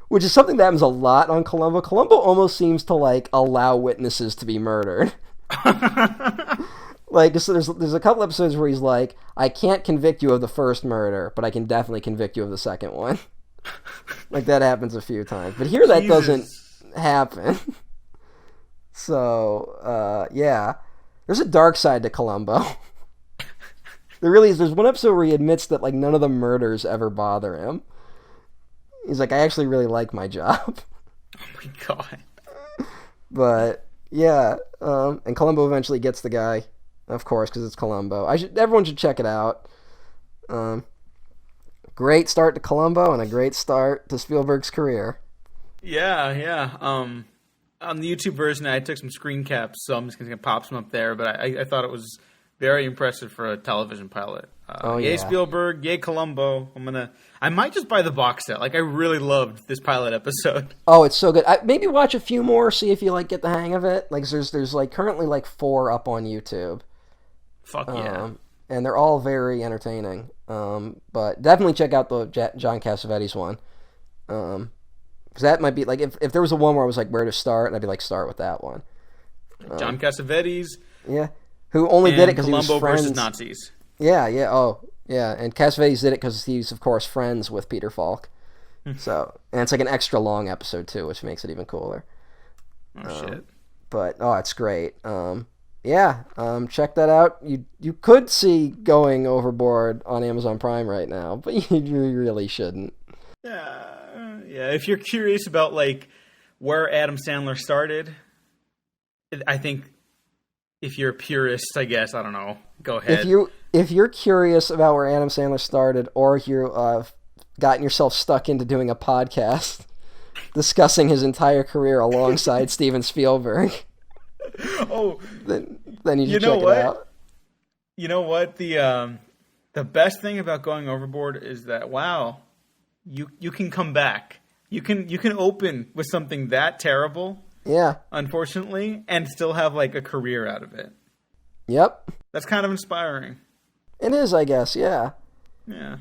[SPEAKER 3] which is something that happens a lot on Columbo. Columbo almost seems to like allow witnesses to be murdered. Like so there's a couple episodes where he's like, I can't convict you of the first murder, but I can definitely convict you of the second one. Like that happens a few times, but here that doesn't happen. So, yeah. There's a dark side to Columbo. There really is. There's one episode where he admits that, like, none of the murders ever bother him. He's like, I actually really like my job.
[SPEAKER 2] Oh my God.
[SPEAKER 3] But, yeah. And Columbo eventually gets the guy, of course, because it's Columbo. Everyone should check it out. Great start to Columbo and a great start to Spielberg's career.
[SPEAKER 2] Yeah. on the YouTube version, I took some screen caps, so I'm just going to pop some up there. But I thought it was very impressive for a television pilot. Yay Spielberg, yay Columbo. I might just buy the box set. Like, I really loved this pilot episode.
[SPEAKER 3] Oh, it's so good. Maybe watch a few more, see if you like get the hang of it. Like, there's like currently like 4 up on YouTube.
[SPEAKER 2] Fuck yeah.
[SPEAKER 3] And they're all very entertaining. But definitely check out the John Cassavetes one. Because that might be like if there was a one where I was like where to start, I'd be like start with that one.
[SPEAKER 2] John Cassavetes.
[SPEAKER 3] Yeah. Who only did it because he was
[SPEAKER 2] Columbo
[SPEAKER 3] friends.
[SPEAKER 2] versus Nazis.
[SPEAKER 3] Yeah. Oh, yeah. And Cassavetes did it because he's of course friends with Peter Falk. So, and it's like an extra long episode too, which makes it even cooler.
[SPEAKER 2] Shit.
[SPEAKER 3] But it's great. Check that out. You could see Going Overboard on Amazon Prime right now, but you really shouldn't.
[SPEAKER 2] Yeah. If you're curious about like where Adam Sandler started, I think if you're a purist, I guess, I don't know, go ahead.
[SPEAKER 3] If you're curious about where Adam Sandler started, or if you've gotten yourself stuck into doing a podcast discussing his entire career alongside Steven Spielberg, then you should check it out.
[SPEAKER 2] You know what? The best thing about Going Overboard is that you can come back. You can open with something that terrible.
[SPEAKER 3] Yeah.
[SPEAKER 2] Unfortunately, and still have like a career out of it.
[SPEAKER 3] Yep.
[SPEAKER 2] That's kind of inspiring.
[SPEAKER 3] It is, I guess. Yeah.
[SPEAKER 2] Yeah.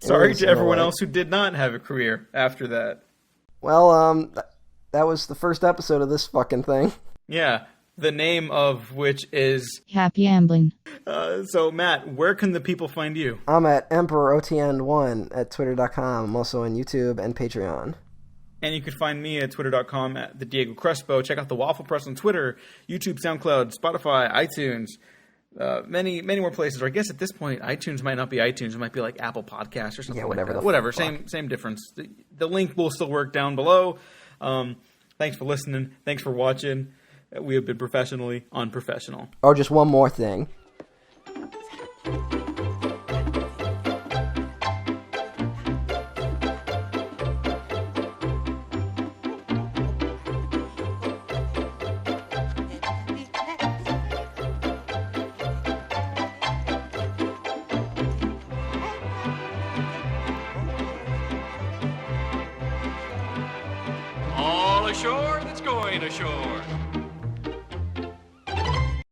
[SPEAKER 2] Sorry to everyone else who did not have a career after that.
[SPEAKER 3] Well, that was the first episode of this fucking thing.
[SPEAKER 2] Yeah. The name of which is
[SPEAKER 7] Happy Amblin.
[SPEAKER 2] So, Matt, where can the people find you?
[SPEAKER 3] I'm at EmperorOTN1 at Twitter.com. I'm also on YouTube and Patreon.
[SPEAKER 2] And you can find me at Twitter.com at the Diego Crespo. Check out the Waffle Press on Twitter, YouTube, SoundCloud, Spotify, iTunes, many more places. Or I guess at this point, iTunes might not be iTunes. It might be like Apple Podcasts or something.
[SPEAKER 3] Yeah, whatever.
[SPEAKER 2] Like that. Whatever. Same difference. The link will still work down below. Thanks for listening. Thanks for watching. We have been professionally unprofessional.
[SPEAKER 3] Oh, just one more thing.
[SPEAKER 8] All ashore that's going ashore.